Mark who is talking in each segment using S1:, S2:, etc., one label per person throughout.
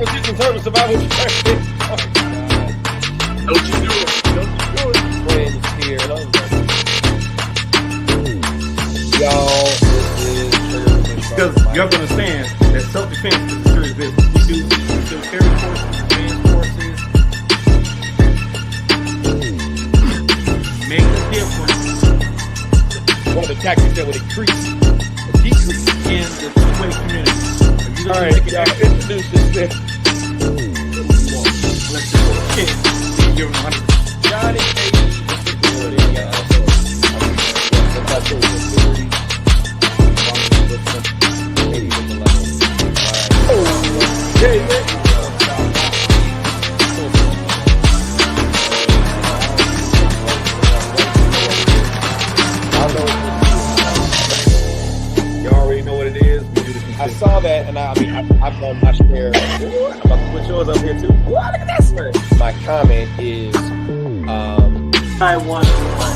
S1: was just in terms of survival.
S2: Don't you do it. Don't you do it.
S1: Friends here. Y'all, this is
S2: Because you have to understand that self-defense is a serious business. We do carry forces, advanced forces. Make a difference.
S1: one of the tactics that would increase or decrease
S2: In the two-way community. If you
S1: all
S2: don't
S1: right,
S2: make it
S1: y'all
S2: happen,
S1: introduce this.
S2: let's just go. Kid, give him 100%.
S1: Johnny
S2: You already know what it is.
S1: I saw that, and I've done my share. I'm about to put yours up here too. Wow, look at this one. My comment is,
S2: I want.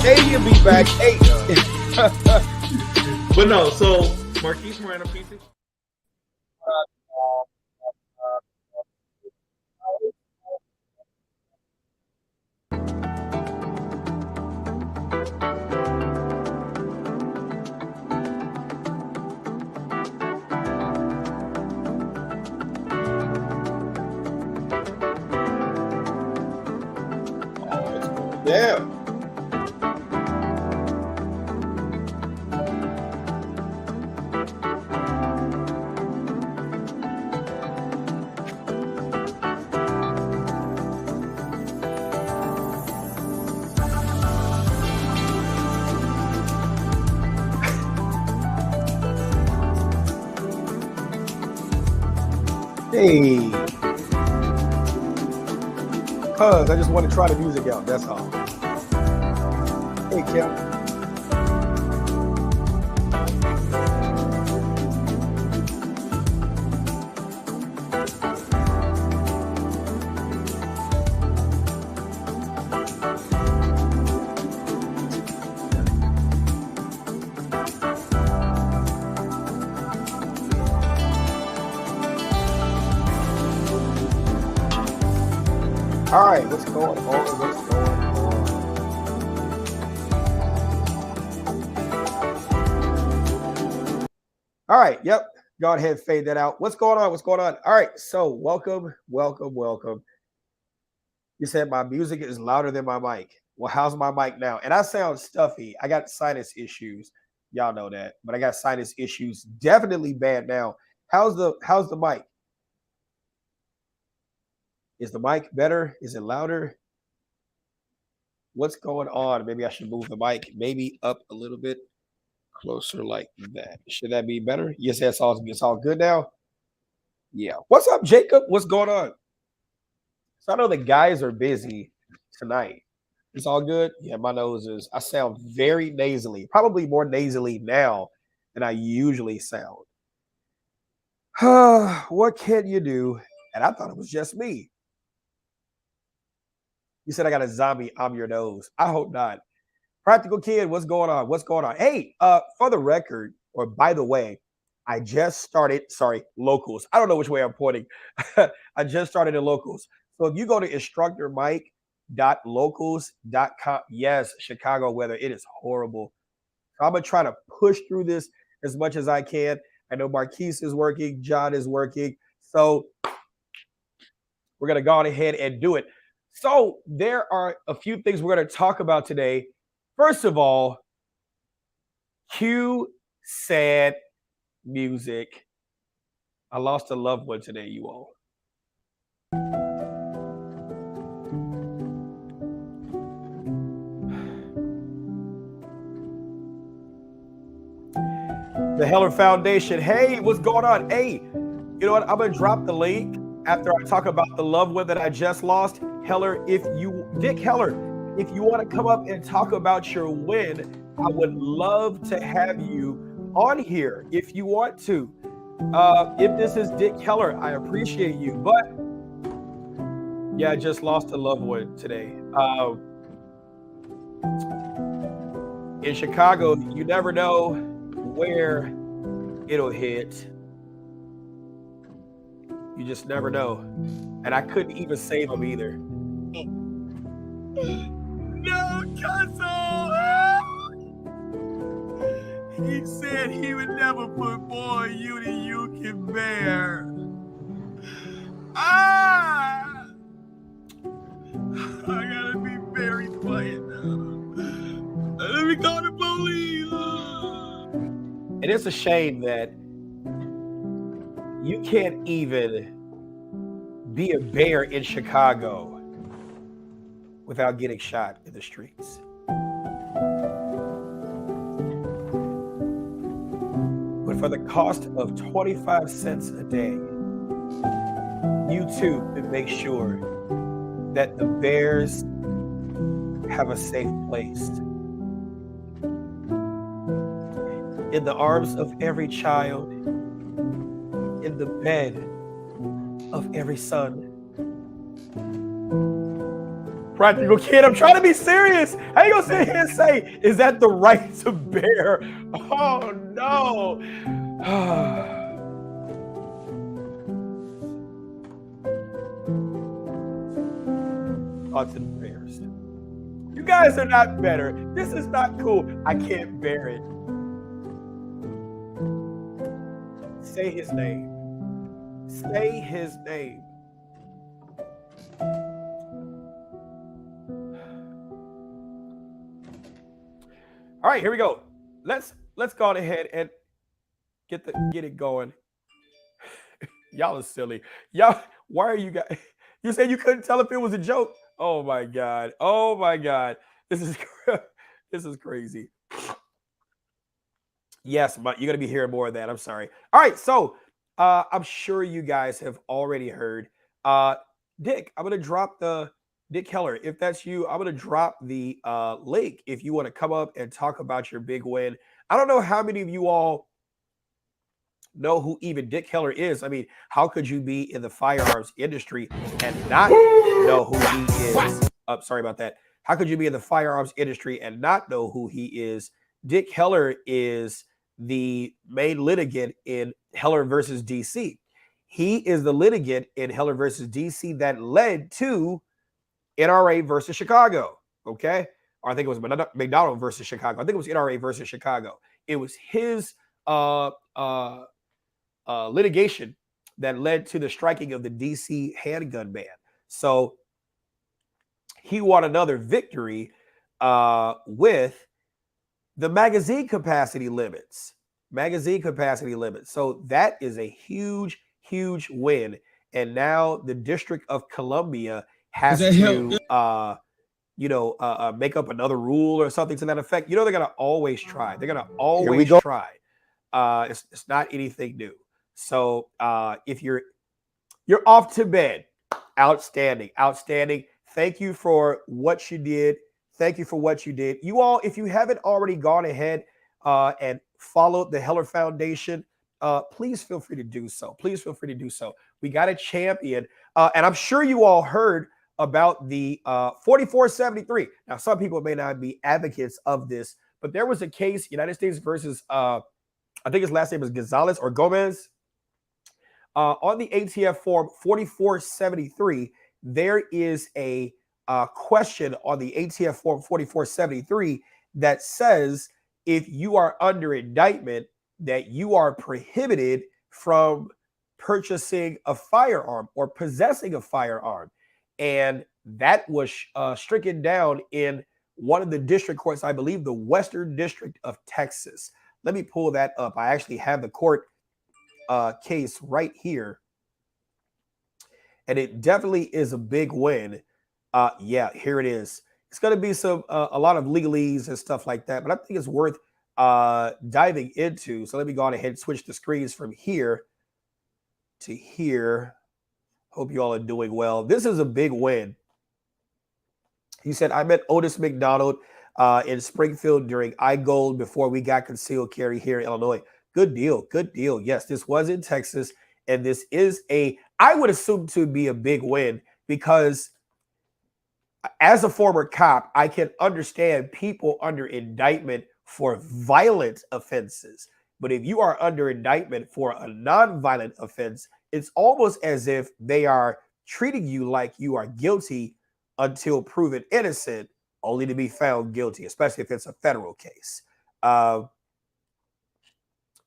S1: hey, you'll be back. Hey.
S2: But no, so Marquise Moreno PC.
S1: Yeah.
S3: Hey, cuz I just want to try the music out. That's all. Hey, Kim. All right, what's going on? What's going on? All right, yep. Go ahead and fade that out. What's going on? What's going on? All right, so welcome. You said my music is louder than my mic. Well, how's my mic now? And I sound stuffy. I got sinus issues. Y'all know that, but I got sinus issues. Definitely bad now. How's the mic? Is the mic better? Is it louder? What's going on? Maybe I should move the mic maybe up a little bit closer like that. Should that be better? Yes, it's all good now. Yeah. What's up, Jacob? What's going on? So I know the guys are busy tonight. It's all good. Yeah, my nose is. I sound very nasally, probably more nasally now than I usually sound. What can you do? And I thought it was just me. You said I got a zombie on your nose. I hope not. Practical Kid, what's going on? What's going on? Hey, for the record, or by the way, I just started, locals. I don't know which way I'm pointing. I just started in locals. So if you go to instructormike.locals.com, yes, Chicago weather, it is horrible. So I'm going to try to push through this as much as I can. I know Marquise is working, John is working. So we're going to go on ahead and do it. So there are a few things we're going to talk about today. First of all, cue sad music. I lost a loved one today, you all. The Heller Foundation. Hey, what's going on? Hey, you know what? I'm going to drop the link after I talk about the loved one that I just lost. Heller, Dick Heller, if you want to come up and talk about your win, I would love to have you on here if you want to. If this is Dick Heller, I appreciate you. But yeah, I just lost a loved one today. In Chicago, you never know where it'll hit. You just never know. And I couldn't even save him either.
S4: No, Cuzzo! He said he would never put more on you than you can bear. I gotta be very quiet now. Let me call the police.
S3: And it's a shame that you can't even be a bear in Chicago without getting shot in the streets. But for the cost of 25 cents a day, you too can make sure that the bears have a safe place. In the arms of every child, in the bed of every son. Practical Kid, I'm trying to be serious. How you gonna sit here and say, is that the right to bear? Oh no. Thoughts and prayers. You guys are not better. This is not cool. I can't bear it. Say his name. Say his name. All right, here we go. Let's go on ahead and get it going. Y'all are silly. Y'all, why are you guys? You said you couldn't tell if it was a joke. Oh my God. Oh my God. This is crazy. Yes, but you're gonna be hearing more of that. I'm sorry. All right, so I'm sure you guys have already heard. Dick, I'm gonna drop the Dick Keller. If that's you, I'm gonna drop the link if you want to come up and talk about your big win. I don't know how many of you all know who even Dick Keller is. I mean, how could you be in the firearms industry and not know who he is? Oh, sorry about that. How could you be in the firearms industry and not know who he is? Dick Keller is the main litigant in Heller versus DC. He is the litigant in Heller versus DC that led to NRA versus Chicago. Okay. Or I think it was McDonald versus Chicago. I think it was NRA versus Chicago. It was his litigation that led to the striking of the DC handgun ban. So he won another victory with the magazine capacity limits. So that is a huge, huge win. And now the District of Columbia has to, make up another rule or something to that effect. You know, they're going to always try. They're going to always try. It's not anything new. So if you're off to bed, outstanding. Thank you for what you did. You all, if you haven't already gone ahead and followed the Heller Foundation, please feel free to do so. We got a champion. And I'm sure you all heard about the 4473. Now, some people may not be advocates of this, but there was a case, United States versus, I think his last name is Gonzalez or Gomez. On the ATF form 4473, there is a question on the ATF form 4473 that says if you are under indictment, that you are prohibited from purchasing a firearm or possessing a firearm. And that was stricken down in one of the district courts, I believe the Western District of Texas. Let me pull that up. I actually have the court case right here. And it definitely is a big win. Yeah, here it is. It's going to be a lot of legalese and stuff like that, but I think it's worth diving into. So let me go on ahead and switch the screens from here to here. Hope you all are doing well. This is a big win. He said, I met Otis McDonald in Springfield during iGold before we got concealed carry here in Illinois. Good deal. Yes, this was in Texas, and this is I would assume to be a big win because as a former cop, I can understand people under indictment for violent offenses. But if you are under indictment for a non-violent offense, it's almost as if they are treating you like you are guilty until proven innocent, only to be found guilty, especially if it's a federal case.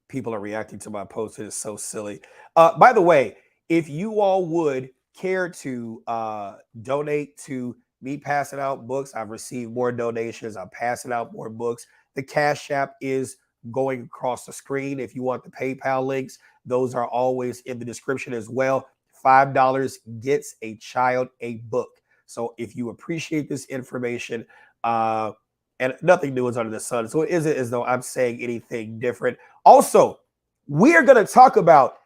S3: People are reacting to my post. It is so silly. By the way, if you all would care to donate to me passing out books, I've received more donations. I'm passing out more books. The Cash App is going across the screen. If you want the PayPal links, those are always in the description as well. $5 gets a child a book. So if you appreciate this information, and nothing new is under the sun, so it isn't as though I'm saying anything different. Also, we are going to talk about,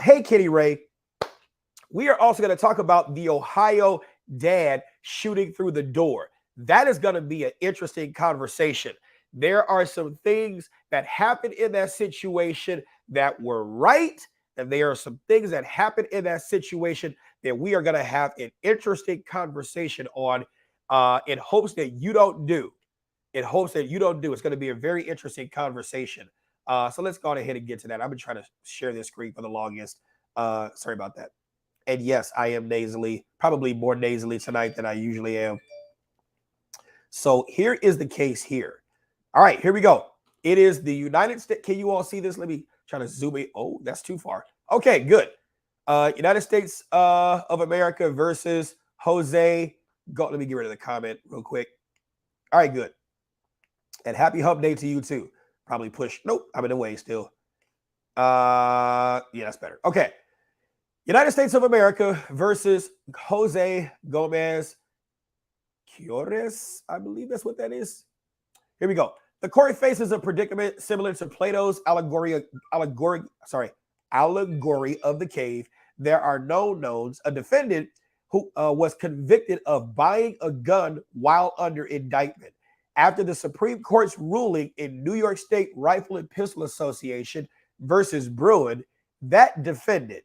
S3: hey, Kitty Ray, we are also going to talk about the Ohio dad shooting through the door. That is going to be an interesting conversation. There are some things that happened in that situation that were right, and there are some things that happened in that situation that we are going to have an interesting conversation on in hopes that you don't do. It's going to be a very interesting conversation. So let's go ahead and get to that. I've been trying to share this screen for the longest. Sorry about that. And yes, I am nasally, probably more nasally tonight than I usually am. So here is the case here. All right, here we go. It is the United States. Can you all see this? Let me try to zoom in. Oh, that's too far. Okay, good. United States of America versus Jose. Let me get rid of the comment real quick. All right, good. And happy hump day to you too. Probably push. Nope, I'm in the way still. Yeah, that's better. Okay. United States of America versus Jose Gomez Cures. I believe that's what that is. Here we go. The court faces a predicament similar to Plato's allegory of the cave. There are no knowns. A defendant who was convicted of buying a gun while under indictment. After the Supreme Court's ruling in New York State Rifle and Pistol Association versus Bruin, that defendant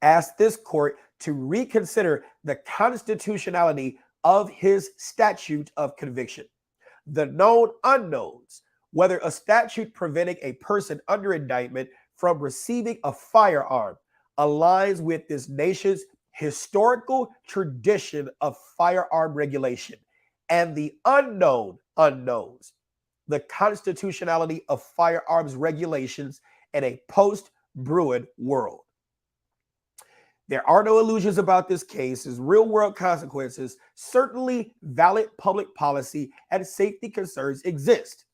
S3: asked this court to reconsider the constitutionality of his statute of conviction. The known unknowns, whether a statute preventing a person under indictment from receiving a firearm aligns with this nation's historical tradition of firearm regulation, and the unknown unknowns, the constitutionality of firearms regulations in a post-Bruin world. There are no illusions about this case, as real-world consequences, certainly valid public policy and safety concerns exist.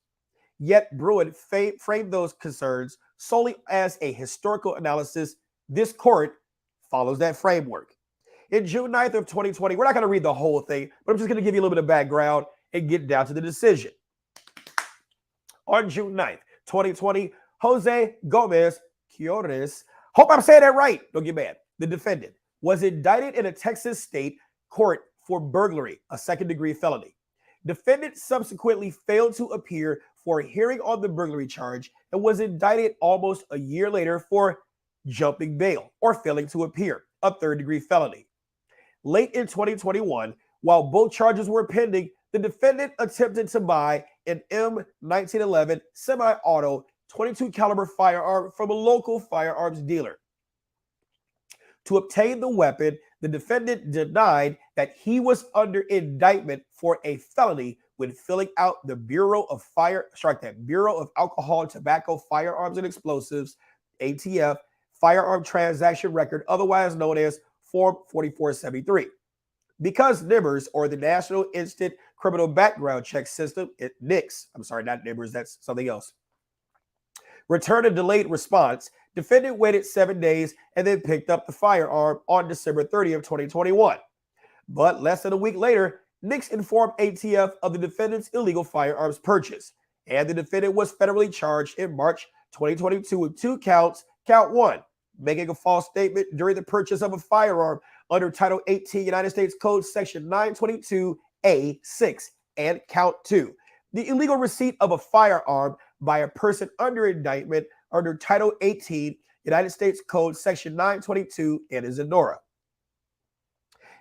S3: Yet Bruin framed those concerns solely as a historical analysis. This court follows that framework. In June 9th of 2020, we're not going to read the whole thing, but I'm just going to give you a little bit of background and get down to the decision. On June 9th, 2020, Jose Gomez Cures, hope I'm saying that right, don't get mad, the defendant, was indicted in a Texas state court for burglary, a second-degree felony. Defendant subsequently failed to appear for a hearing on the burglary charge and was indicted almost a year later for jumping bail or failing to appear, a third-degree felony. Late in 2021, while both charges were pending, the defendant attempted to buy an M1911 semi-auto 22 caliber firearm from a local firearms dealer. To obtain the weapon, the defendant denied that he was under indictment for a felony when filling out the Bureau of Alcohol, Tobacco, Firearms, and Explosives, ATF, firearm transaction record, otherwise known as Form 4473. Because NIMBYRS, or the National Instant Criminal Background Check System, NICS, I'm sorry, not NIMBYRS, that's something else, returned a delayed response, defendant waited 7 days and then picked up the firearm on December 30th, 2021. But less than a week later, NICS informed ATF of the defendant's illegal firearms purchase, and the defendant was federally charged in March 2022 with 2 counts. Count 1, making a false statement during the purchase of a firearm under Title 18 United States Code Section 922A6, and count 2, the illegal receipt of a firearm by a person under indictment under Title 18 United States Code Section 922 and Isadora.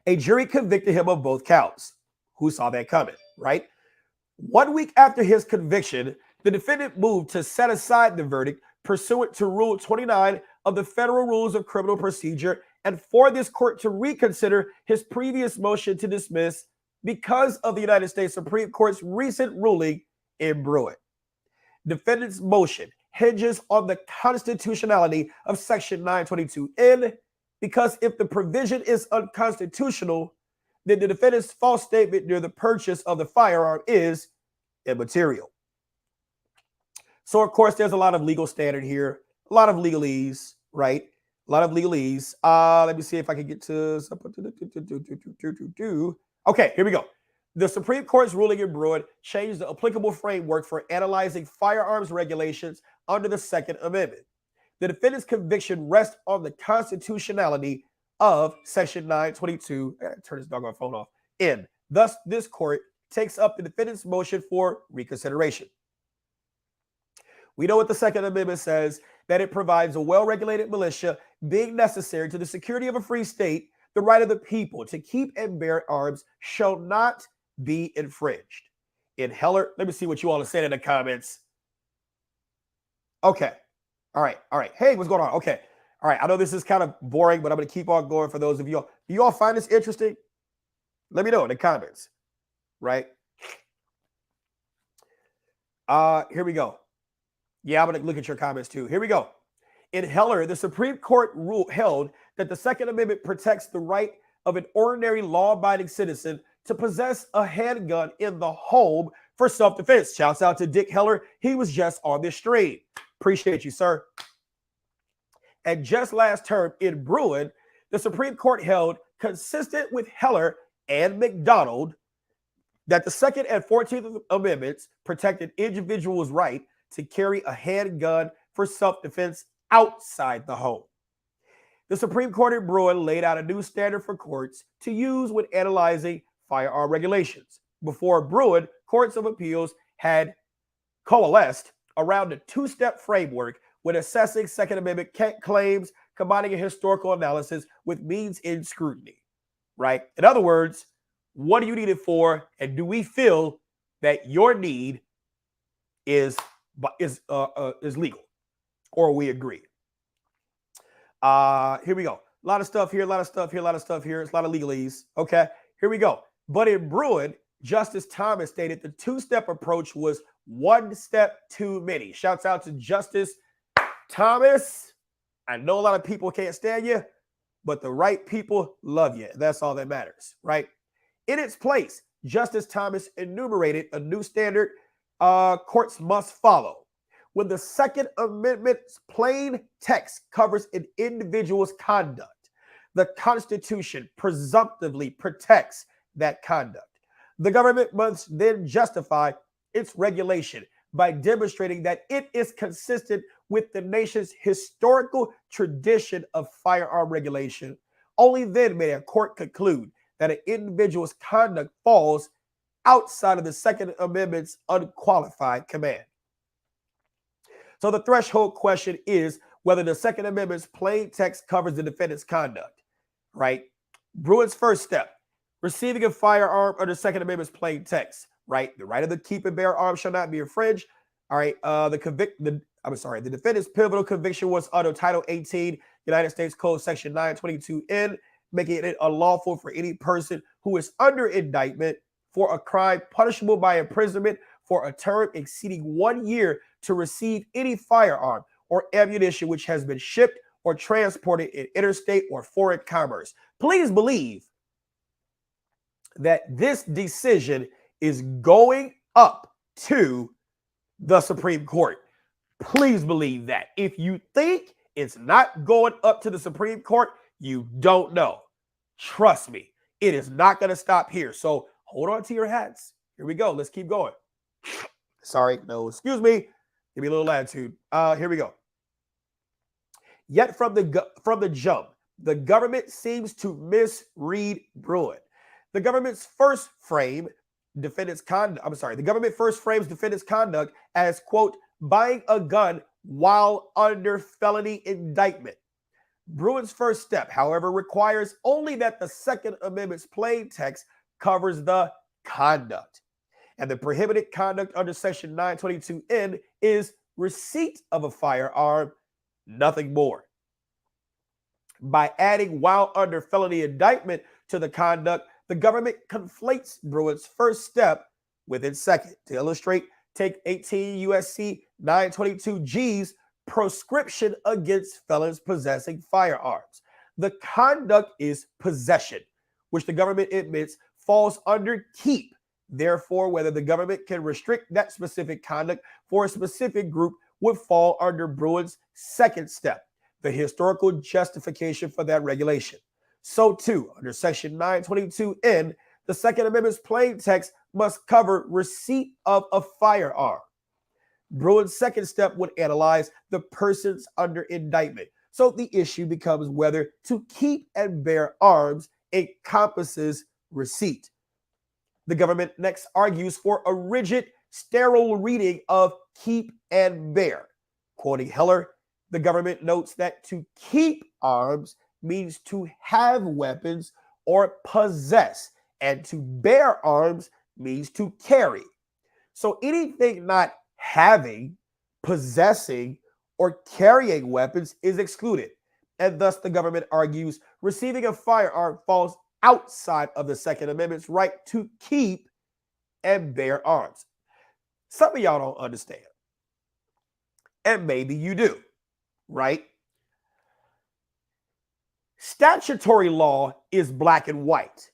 S3: A jury convicted him of both counts. Who saw that coming, right? 1 week after his conviction, the defendant moved to set aside the verdict pursuant to Rule 29 of the Federal Rules of Criminal Procedure and for this court to reconsider his previous motion to dismiss because of the United States Supreme Court's recent ruling in Bruin. Defendant's motion hinges on the constitutionality of Section 922N because if the provision is unconstitutional, then the defendant's false statement during the purchase of the firearm is immaterial. So, of course, there's a lot of legal standard here, a lot of legalese, right? A lot of legalese. Let me see if I can get to. Okay, here we go. The Supreme Court's ruling in Bruin changed the applicable framework for analyzing firearms regulations under the Second Amendment. The defendant's conviction rests on the constitutionality of Section 922. I gotta turn this doggone phone off. N. Thus, this court takes up the defendant's motion for reconsideration. We know what the Second Amendment says, that it provides a well-regulated militia being necessary to the security of a free state. The right of the people to keep and bear arms shall not be infringed. In Heller, let me see what you all are saying in the comments. Okay. All right. Hey, what's going on? Okay. All right. I know this is kind of boring, but I'm going to keep on going for those of you all. Do you all find this interesting? Let me know in the comments. Right. Here we go. Yeah, I'm going to look at your comments too. Here we go. In Heller, the Supreme Court held that the Second Amendment protects the right of an ordinary law-abiding citizen to possess a handgun in the home for self-defense. Shouts out to Dick Heller. He was just on this stream. Appreciate you, sir. And just last term in Bruin, the Supreme Court held, consistent with Heller and McDonald, that the Second and 14th Amendments protected individuals' right to carry a handgun for self-defense outside the home. The Supreme Court in Bruin laid out a new standard for courts to use when analyzing firearm regulations. Before Bruin, courts of appeals had coalesced around a two-step framework when assessing Second Amendment claims, combining a historical analysis with means-in scrutiny, right? In other words, what do you need it for, and do we feel that your need is legal, or we agree? Here we go. A lot of stuff here, a lot of stuff here, a lot of stuff here. It's a lot of legalese. Okay, here we go. But in Bruin, Justice Thomas stated the two-step approach was one step too many. Shouts out to Justice Thomas. I know a lot of people can't stand you, but the right people love you. That's all that matters, right? In its place, Justice Thomas enumerated a new standard courts must follow. When the Second Amendment's plain text covers an individual's conduct, the Constitution presumptively protects that conduct. The government must then justify its regulation by demonstrating that it is consistent with the nation's historical tradition of firearm regulation. Only then may a court conclude that an individual's conduct falls outside of the Second Amendment's unqualified command. So the threshold question is whether the Second Amendment's plain text covers the defendant's conduct, right? Bruin's first step, receiving a firearm under Second Amendment's plain text, right? The right of the keep and bear arms shall not be infringed. All right. The defendant's pivotal conviction was under Title 18, United States Code Section 922N, making it unlawful for any person who is under indictment for a crime punishable by imprisonment for a term exceeding 1 year to receive any firearm or ammunition which has been shipped or transported in interstate or foreign commerce. Please believe that this decision is going up to the Supreme Court. Please believe that. If you think it's not going up to the Supreme Court, you don't know. Trust me, it is not going to stop here. So hold on to your hats. Here we go. Let's keep going. Sorry, no, excuse me. Give me a little attitude. Here we go. Yet from the jump, the government seems to misread Bruin. The government first frames defendant's conduct as, quote, buying a gun while under felony indictment. Bruin's first step, however, requires only that the Second Amendment's plain text covers the conduct. And the prohibited conduct under Section 922N is receipt of a firearm, nothing more. By adding while under felony indictment to the conduct, the government conflates Bruin's first step with its second. To illustrate, take 18 U.S.C. 922 G's proscription against felons possessing firearms. The conduct is possession, which the government admits falls under keep. Therefore, whether the government can restrict that specific conduct for a specific group would fall under Bruin's second step, the historical justification for that regulation. So too, under Section 922N, the Second Amendment's plain text must cover receipt of a firearm. Bruin's second step would analyze the persons under indictment. So the issue becomes whether to keep and bear arms encompasses receipt. The government next argues for a rigid, sterile reading of keep and bear. Quoting Heller, the government notes that to keep arms means to have weapons or possess, and to bear arms means to carry. So anything not having, possessing, or carrying weapons is excluded. And thus the government argues receiving a firearm falls outside of the Second Amendment's right to keep and bear arms. Some of y'all don't understand. And maybe you do, right? Statutory law is black and white.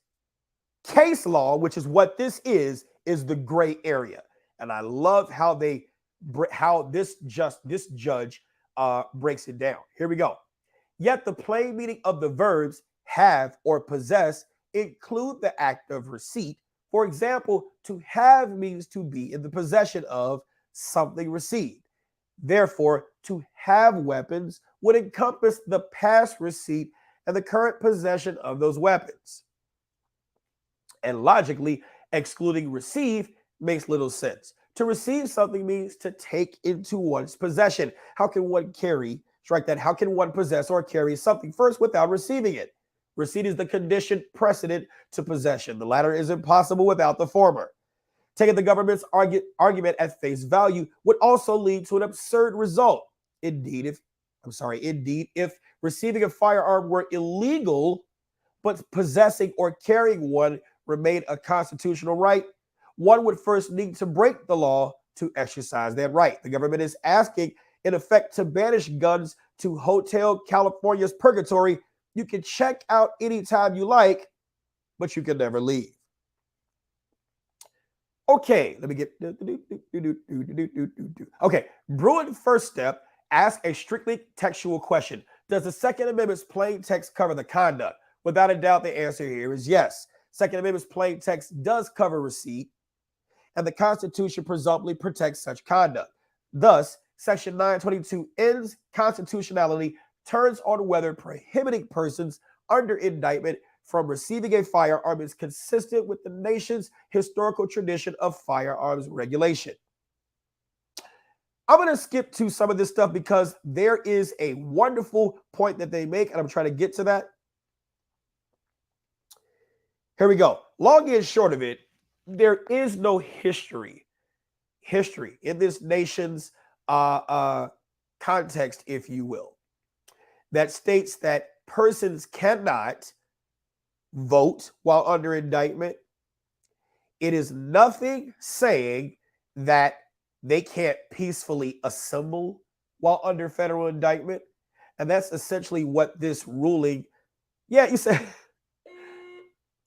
S3: Case law, which is what this is the gray area. And I love how this judge breaks it down. Here we go. Yet the plain meaning of the verbs have or possess include the act of receipt. For example, to have means to be in the possession of something received. Therefore, to have weapons would encompass the past receipt and the current possession of those weapons. And logically, excluding receive makes little sense. To receive something means to take into one's possession. How can one carry, strike that, how can one possess or carry something first without receiving it? Receipt is the condition precedent to possession. The latter is impossible without the former. Taking the government's argument at face value would also lead to an absurd result. Indeed, if receiving a firearm were illegal, but possessing or carrying one remained a constitutional right, one would first need to break the law to exercise that right. The government is asking, in effect, to banish guns to Hotel California's purgatory. You can check out anytime you like, but you can never leave. Okay, let me get. Okay, Bruin first step, ask a strictly textual question. Does the Second Amendment's plain text cover the conduct? Without a doubt, the answer here is yes. Second Amendment's plain text does cover receipt, and the Constitution presumptively protects such conduct. Thus, Section 922N's constitutionality turns on whether prohibiting persons under indictment from receiving a firearm is consistent with the nation's historical tradition of firearms regulation. I'm going to skip to some of this stuff because there is a wonderful point that they make, and I'm trying to get to that. Here we go. Long and short of it, there is no history in this nation's context, if you will, that states that persons cannot vote while under indictment. It is nothing saying that they can't peacefully assemble while under federal indictment. And that's essentially what this ruling, yeah, you said,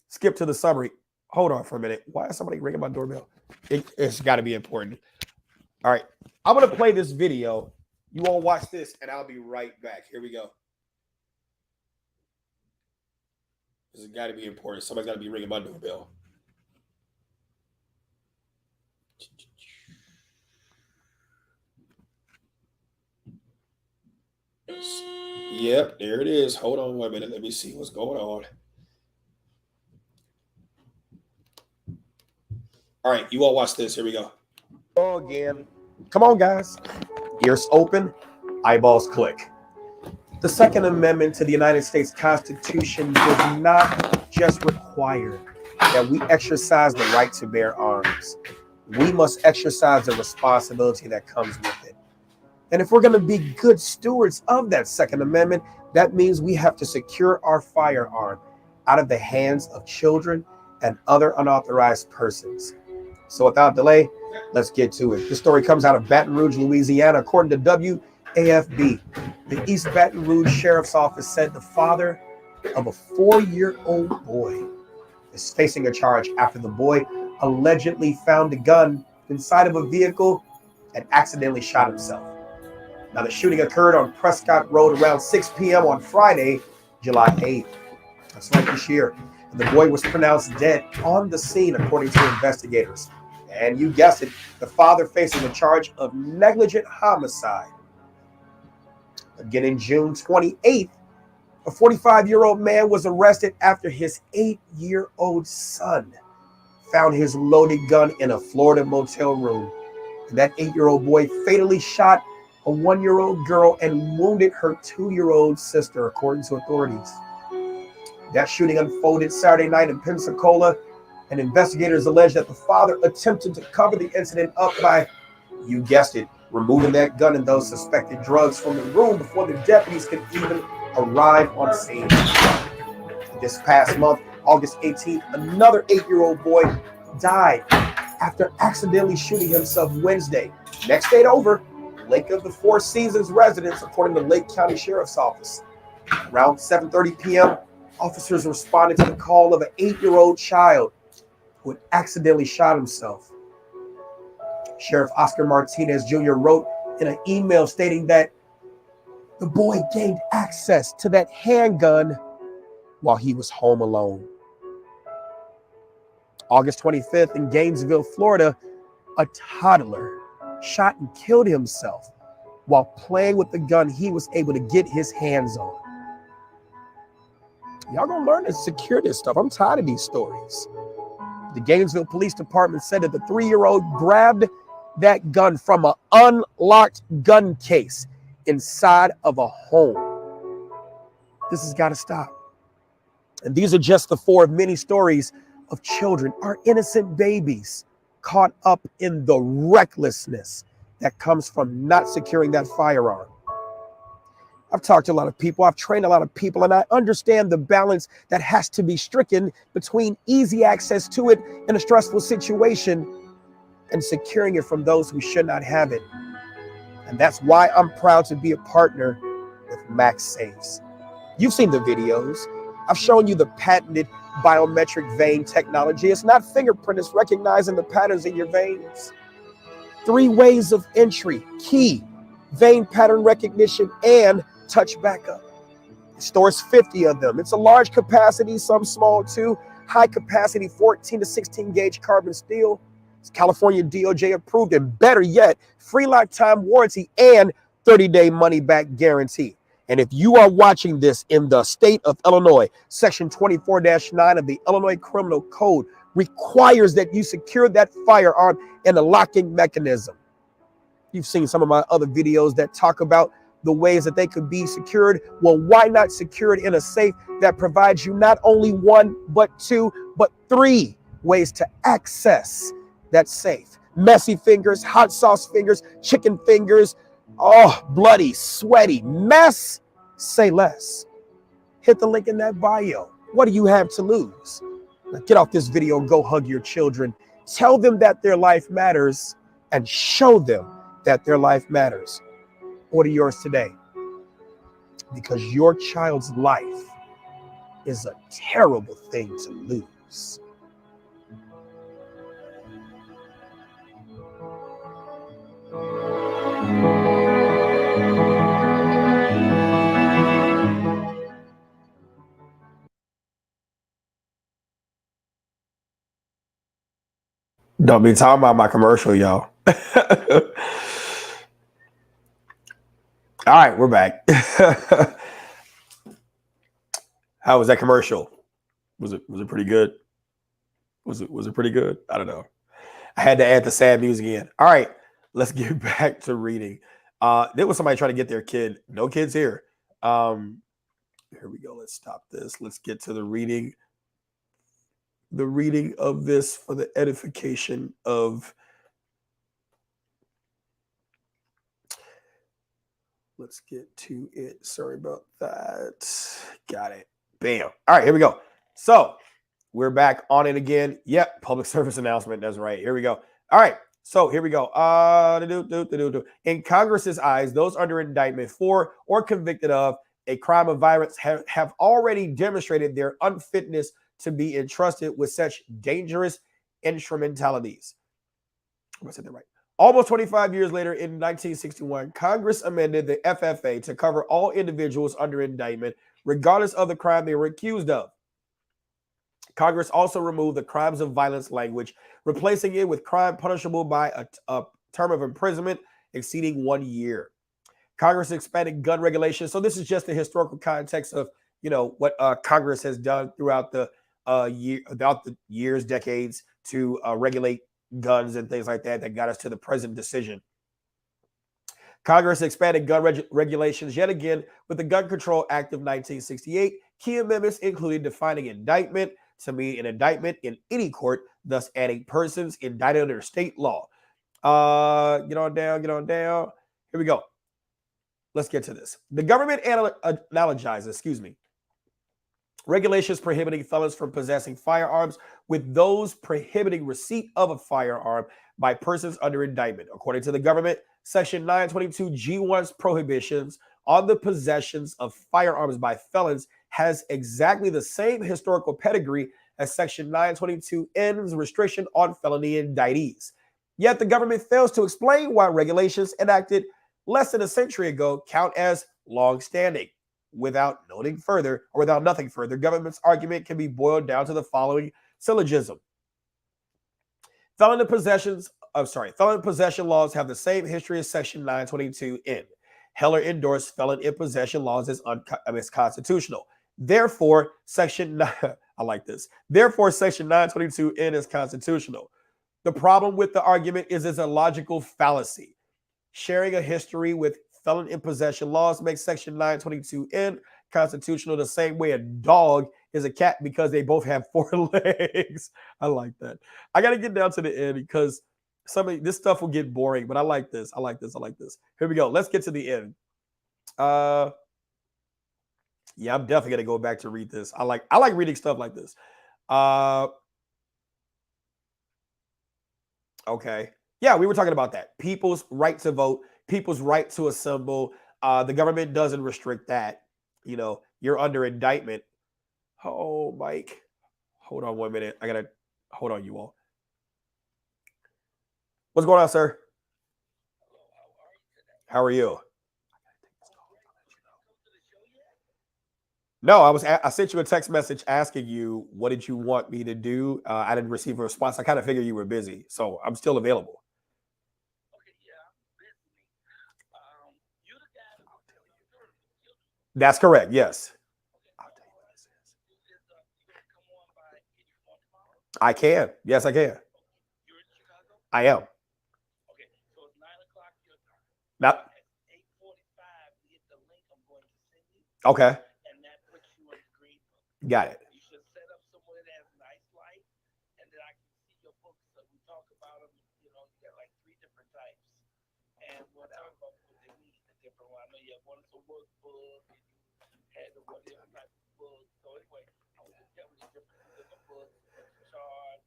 S3: skip to the summary. Hold on for a minute. Why is somebody ringing my doorbell? It's got to be important. All right. I'm going to play this video. You all watch this, and I'll be right back. Here we go. This has got to be important. Somebody's got to be ringing my doorbell. Yep, there it is. Hold on one minute. Let me see what's going on. All right, you all watch this. Here we go. Oh, again. Come on, guys. Ears open, eyeballs click. The Second Amendment to the United States Constitution does not just require that we exercise the right to bear arms. We must exercise the responsibility that comes with it. And if we're going to be good stewards of that Second Amendment, that means we have to secure our firearm out of the hands of children and other unauthorized persons. So without delay, let's get to it. This story comes out of Baton Rouge, Louisiana. According to WAFB, the East Baton Rouge Sheriff's Office said the father of a 4-year-old boy is facing a charge after the boy allegedly found a gun inside of a vehicle and accidentally shot himself. Now, the shooting occurred on Prescott Road around 6 p.m. on Friday, July 8th. That's right, this year. And the boy was pronounced dead on the scene, according to investigators. And you guessed it, the father facing a charge of negligent homicide. Again, in June 28th, a 45-year-old man was arrested after his 8-year-old son found his loaded gun in a Florida motel room. And that 8-year-old boy fatally shot a 1-year-old girl and wounded her 2-year-old sister, according to authorities. That shooting unfolded Saturday night in Pensacola, and investigators allege that the father attempted to cover the incident up by, you guessed it, removing that gun and those suspected drugs from the room before the deputies could even arrive on scene. This past month, August 18th, another 8-year-old boy died after accidentally shooting himself Wednesday. Next state over, Lake of the Four Seasons residents, according to Lake County Sheriff's Office. Around 7:30 p.m., officers responded to the call of an 8-year-old child who had accidentally shot himself. Sheriff Oscar Martinez Jr. wrote in an email stating that the boy gained access to that handgun while he was home alone. August 25th in Gainesville, Florida, a toddler shot and killed himself while playing with the gun he was able to get his hands on. Y'all gonna learn to secure this stuff. I'm tired of these stories. The Gainesville Police Department said that the 3-year-old grabbed that gun from an unlocked gun case inside of a home. This has got to stop. And these are just the 4 of many stories of children, our innocent babies, caught up in the recklessness that comes from not securing that firearm. I've talked to a lot of people, I've trained a lot of people, and I understand the balance that has to be stricken between easy access to it in a stressful situation and securing it from those who should not have it. And that's why I'm proud to be a partner with MaxSafes. You've seen the videos. I've shown you the patented biometric vein technology. It's not fingerprint, it's recognizing the patterns in your veins. 3 ways of entry: key, vein pattern recognition, and touch backup. It stores 50 of them. It's a large capacity, some small too. High capacity 14 to 16 gauge carbon steel. It's California DOJ approved, and better yet, free lifetime warranty and 30-day money back guarantee. And if you are watching this in the state of Illinois, Section 24-9 of the Illinois Criminal Code requires that you secure that firearm in a locking mechanism. You've seen some of my other videos that talk about the ways that they could be secured. Well, why not secure it in a safe that provides you not only 1, but 2, but 3 ways to access that safe? Messy fingers, hot sauce fingers, chicken fingers, oh, bloody, sweaty mess. Say less. Hit the link in that bio. What do you have to lose? Now get off this video and go hug your children. Tell them that their life matters and show them that their life matters. Order yours today, because your child's life is a terrible thing to lose. Don't be talking about my commercial, y'all. All right, we're back. How was that commercial? Was it pretty good? Was it pretty good? I don't know. I had to add the sad music in. All right, let's get back to reading. There was somebody trying to get their kid. No kids here. Here we go. Let's stop this. Let's get to the reading. The reading of this for the edification of Let's get to it. Sorry about that. Got it. Bam. All right, here we go. So we're back on it again. Yep, public service announcement. That's right. Here we go. All right. So here we go. In Congress's eyes, those under indictment for or convicted of a crime of violence have already demonstrated their unfitness to be entrusted with such dangerous instrumentalities. I said that right. Almost 25 years later, in 1961, Congress amended the FFA to cover all individuals under indictment, regardless of the crime they were accused of. Congress also removed the crimes of violence language, replacing it with crime punishable by a term of imprisonment exceeding 1 year. Congress expanded gun regulations. So this is just the historical context of, what Congress has done throughout the years, decades to regulate guns and things like that got us to the present decision. Congress expanded gun regulations yet again with the Gun Control Act of 1968. Key amendments included defining indictment to mean an indictment in any court, thus adding persons indicted under state law. Get on down. Here we go. Let's get to this. The government analogizes, regulations prohibiting felons from possessing firearms with those prohibiting receipt of a firearm by persons under indictment. According to the government, Section 922 G1's prohibitions on the possessions of firearms by felons has exactly the same historical pedigree as Section 922 N's restriction on felony indictees. Yet the government fails to explain why regulations enacted less than a century ago count as long-standing. Without nothing further, government's argument can be boiled down to the following syllogism. Felon possession laws have the same history as Section 922N. Heller endorsed felon in possession laws as constitutional. Therefore, Section 922N is constitutional. The problem with the argument is it's a logical fallacy. Sharing a history with felon in possession laws makes Section 922N constitutional the same way a dog is a cat because they both have 4 legs. I like that. I got to get down to the end because this stuff will get boring, but I like this. Here we go. Let's get to the end. Yeah, I'm definitely going to go back to read this. I like reading stuff like this. Okay. Yeah, we were talking about that. People's right to vote, people's right to assemble. The government doesn't restrict that. You're under indictment. Oh, Mike. Hold on 1 minute. Hold on, you all. What's going on, sir? How are you? No, I sent you a text message asking you, what did you want me to do? I didn't receive a response. I kind of figured you were busy, so I'm still available. That's correct. Yes. I can. Yes, I can. I am.
S5: Okay, so it's 9 o'clock your time.
S3: Not.
S5: At 8:45, we hit the link I'm going to send you.
S3: Okay.
S5: And that puts you on the green book.
S3: Got it.
S5: You should set up somewhere that has nice light, and then I can see your books. So we talk about them. You got like 3 different types, and we'll talk about what they mean. The different one. I know you have one that's a workbook, and you had the one different type of book. So anyway, I was just telling you different books, charts,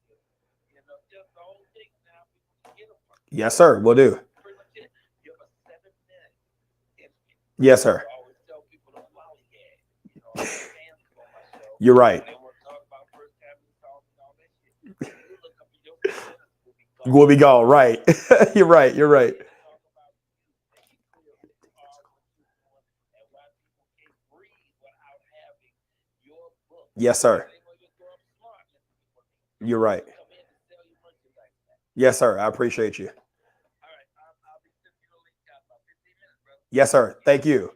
S5: just the whole thing. Now people can get them.
S3: Yes, sir. Will do.
S5: Pretty much it. You have a 7-minute interview.
S3: Yes, sir.
S5: I always tell people to lollygag. Fans come on my show.
S3: You're right.
S5: They want to talk about first time talk and all that shit. You look up in your business,
S3: We'll be gone. Right. You're right. You're right. Yes, sir. You're right. Yes, sir. I appreciate you. Yes, sir. Thank you.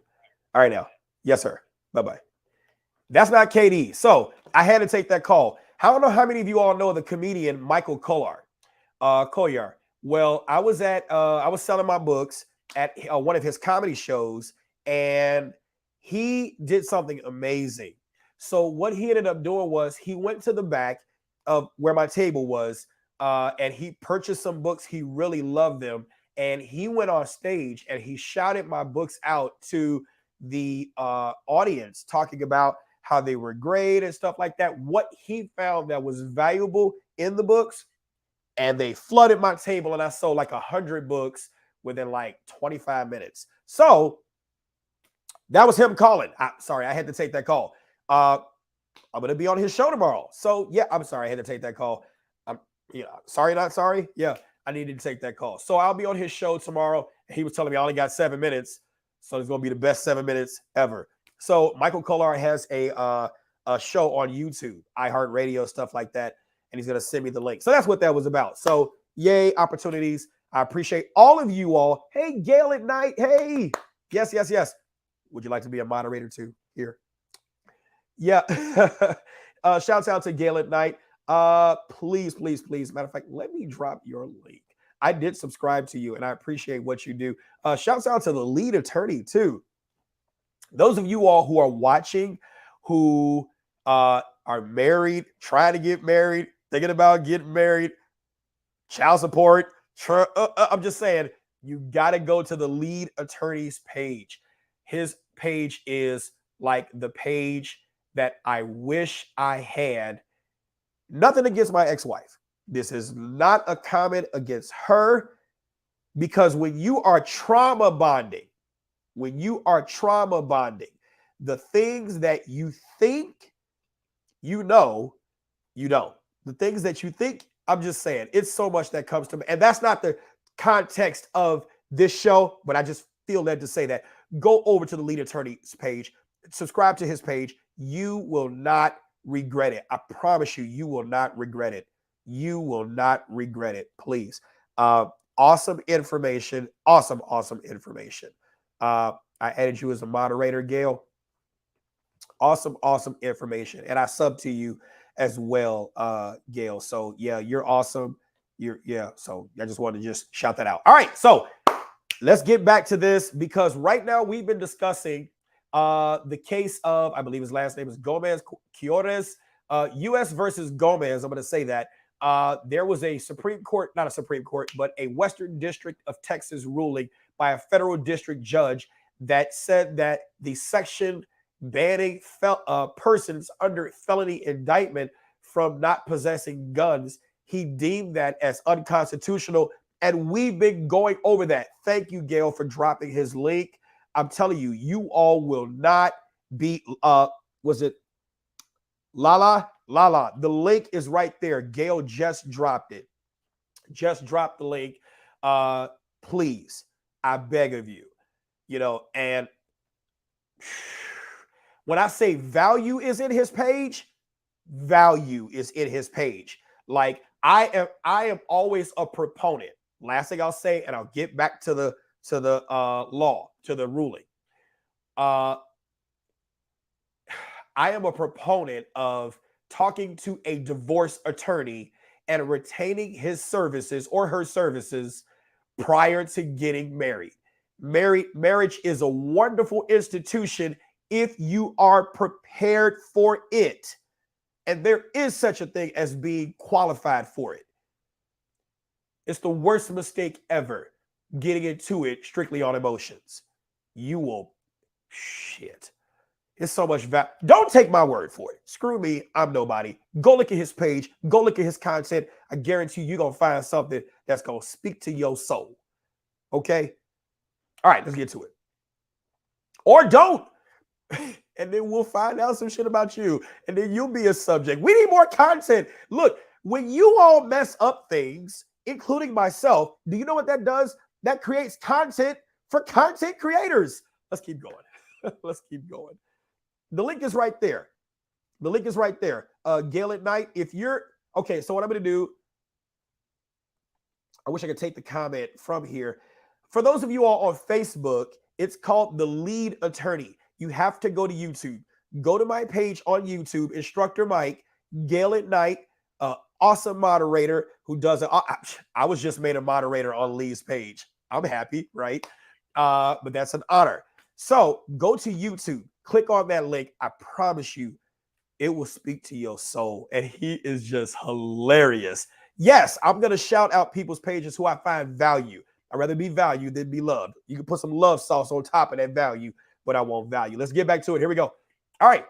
S3: All right, now. Yes, sir. Bye-bye. That's not KD. So I had to take that call. I don't know how many of you all know the comedian Michael Collier. Well, I was selling my books at one of his comedy shows, and he did something amazing. So what he ended up doing was he went to the back of where my table was, and he purchased some books. He really loved them, And he went on stage and he shouted my books out to the audience, talking about how they were great and stuff like that, what he found that was valuable in the books. And they flooded my table, and I sold like 100 books within like 25 minutes. So that was him calling. Sorry, I had to take that call. I'm going to be on his show tomorrow. So yeah, I'm sorry, I had to take that call. Sorry, not sorry. Yeah, I needed to take that call. So I'll be on his show tomorrow. He was telling me I only got 7 minutes. So it's going to be the best 7 minutes ever. So Michael Kolar has a show on YouTube, iHeartRadio, stuff like that. And he's going to send me the link. So that's what that was about. So yay, opportunities. I appreciate all of you all. Hey, Gail at Night. Hey. Yes. Would you like to be a moderator too here? Yeah. Shouts out to Gail at Night. Please. Matter of fact, let me drop your link. I did subscribe to you, and I appreciate what you do. Shouts out to the lead attorney too. Those of you all who are watching, who are married, trying to get married, thinking about getting married, child support. I'm just saying, you got to go to the lead attorney's page. His page is like the page that I wish I had. Nothing against my ex-wife. This is not a comment against her, because when you are trauma bonding, the things that you think you know, you don't. The things that you think, I'm just saying, it's so much that comes to me. And that's not the context of this show, but I just feel led to say that. Go over to the lead attorney's page, subscribe to his page. You will not regret it. I promise you, you will not regret it. You will not regret it, please. Awesome information. Awesome information. I added you as a moderator, Gail. Awesome information. And I sub to you as well, Gail. So yeah, you're awesome. So I just wanted to just shout that out. All right, so let's get back to this, because right now we've been discussing the case of, I believe his last name is Gomez Quiores, U.S. versus Gomez. I'm going to say that. There was a Supreme Court, not a Supreme Court, but a Western District of Texas ruling by a federal district judge that said that the section banning persons under felony indictment from not possessing guns, he deemed that as unconstitutional. And we've been going over that. Thank you, Gail, for dropping his link. I'm telling you, you all will not be, was it Lala? The link is right there. Gail just dropped it. Just drop the link. Please, I beg of you, and when I say value is in his page, value is in his page. Like I am always a proponent. Last thing I'll say, and I'll get back to the law, to the ruling. I am a proponent of talking to a divorce attorney and retaining his services or her services prior to getting married. Marriage is a wonderful institution if you are prepared for it. And there is such a thing as being qualified for it. It's the worst mistake ever, getting into it strictly on emotions. You will, shit. It's so much value. Don't take my word for it. Screw me. I'm nobody. Go look at his page. Go look at his content. I guarantee you're going to find something that's going to speak to your soul. Okay? All right, let's get to it. Or don't. And then we'll find out some shit about you. And then you'll be a subject. We need more content. Look, when you all mess up things, including myself, do you know what that does? That creates content for content creators. Let's keep going. Let's keep going. The link is right there. The link is right there. Gail at Night, if you're, okay, so what I'm going to do, I wish I could take the comment from here. For those of you all on Facebook, it's called The Lead Attorney. You have to go to YouTube. Go to my page on YouTube, Instructor Mike, Gail at Night, awesome moderator who does it. I was just made a moderator on Lee's page. I'm happy, right? But that's an honor. So go to YouTube, click on that link. I promise you, it will speak to your soul. And he is just hilarious. Yes, I'm going to shout out people's pages who I find value. I'd rather be valued than be loved. You can put some love sauce on top of that value, but I want value. Let's get back to it. Here we go. All right.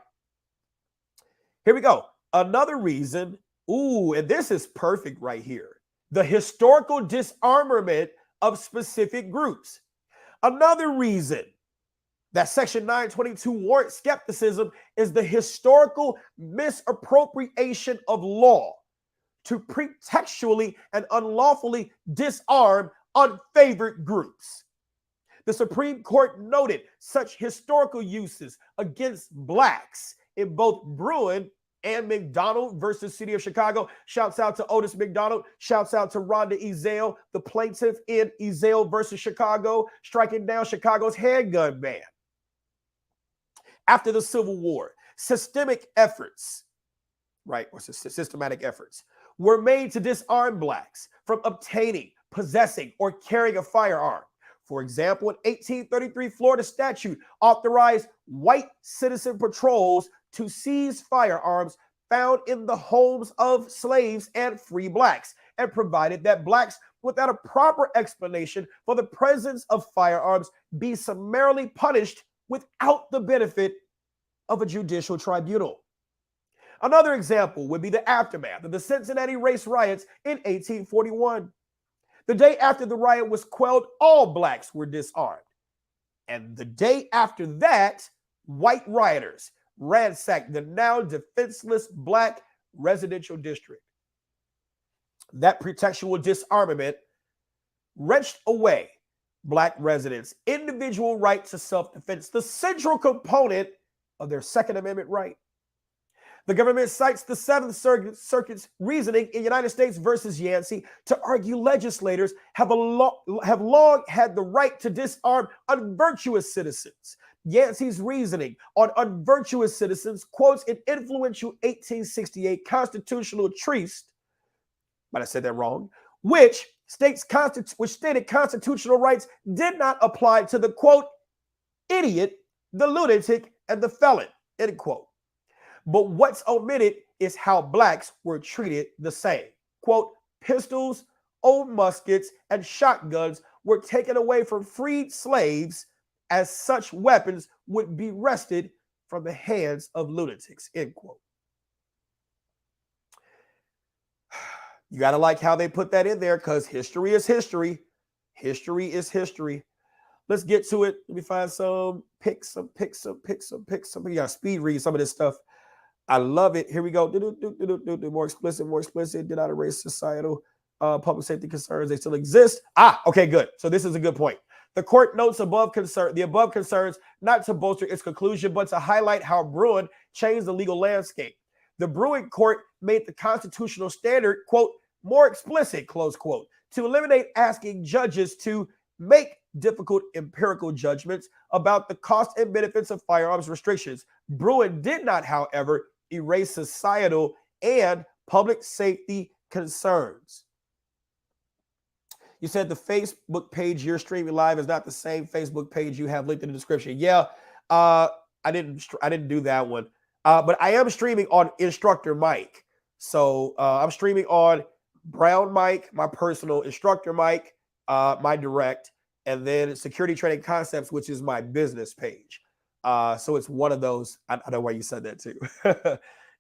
S3: Here we go. Another reason, and this is perfect right here. The historical disarmament of specific groups. Another reason that Section 922 warrants skepticism is the historical misappropriation of law to pretextually and unlawfully disarm unfavored groups. The Supreme Court noted such historical uses against blacks in both Bruin and McDonald versus City of Chicago. Shouts out to Otis McDonald. Shouts out to Rhonda Ezell, the plaintiff in Ezell versus Chicago, striking down Chicago's handgun ban. After the Civil War, systematic efforts were made to disarm blacks from obtaining, possessing, or carrying a firearm. For example, an 1833 Florida statute authorized white citizen patrols to seize firearms found in the homes of slaves and free blacks, and provided that blacks without a proper explanation for the presence of firearms be summarily punished without the benefit of a judicial tribunal. Another example would be the aftermath of the Cincinnati race riots in 1841. The day after the riot was quelled, all blacks were disarmed. And the day after that, white rioters ransacked the now defenseless black residential district. That pretextual disarmament wrenched away black residents' individual right to self-defense, the central component of their Second Amendment right. The government cites the Seventh Circuit's reasoning in United States versus Yancey to argue legislators have long had the right to disarm unvirtuous citizens. Yancey's reasoning on unvirtuous citizens quotes an influential 1868 constitutional treatise, might have said that wrong, which stated constitutional rights did not apply to the, quote, idiot, the lunatic, and the felon, end quote. But what's omitted is how blacks were treated the same. Quote, pistols, old muskets, and shotguns were taken away from freed slaves as such weapons would be wrested from the hands of lunatics, end quote. You got to like how they put that in there because history is history. History is history. Let's get to it. Let me find some picks. We got to speed read some of this stuff. I love it. Here we go. More explicit. Did not erase societal public safety concerns. They still exist. Okay, good. So this is a good point. The court notes the above concerns not to bolster its conclusion, but to highlight how Bruin changed the legal landscape. The Bruin court made the constitutional standard, quote, more explicit, close quote, to eliminate asking judges to make difficult empirical judgments about the cost and benefits of firearms restrictions. Bruin did not, however, erase societal and public safety concerns. You said the Facebook page you're streaming live is not the same Facebook page you have linked in the description. Yeah, I didn't do that one. But I am streaming on Instructor Mike. So I'm streaming on Brown Mike, my personal, Instructor Mike, my direct, and then Security Training Concepts, which is my business page. So it's one of those. I know why you said that too.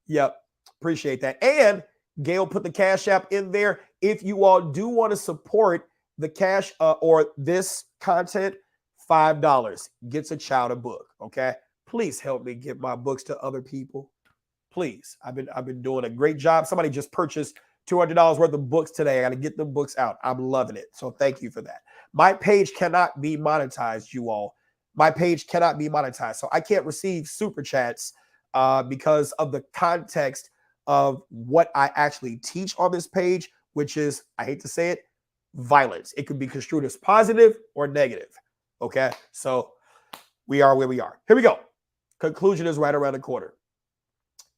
S3: Yep. Appreciate that. And Gail put the Cash App in there. If you all do want to support the cash or this content, $5 gets a child a book. Okay. Please help me get my books to other people. Please. I've been doing a great job. Somebody just purchased $200 worth of books today. I got to get the books out. I'm loving it. So thank you for that. My page cannot be monetized, you all. My page cannot be monetized. So I can't receive super chats because of the context of what I actually teach on this page, which is, I hate to say it, violence. It could be construed as positive or negative. Okay. So we are where we are. Here we go. Conclusion is right around the corner.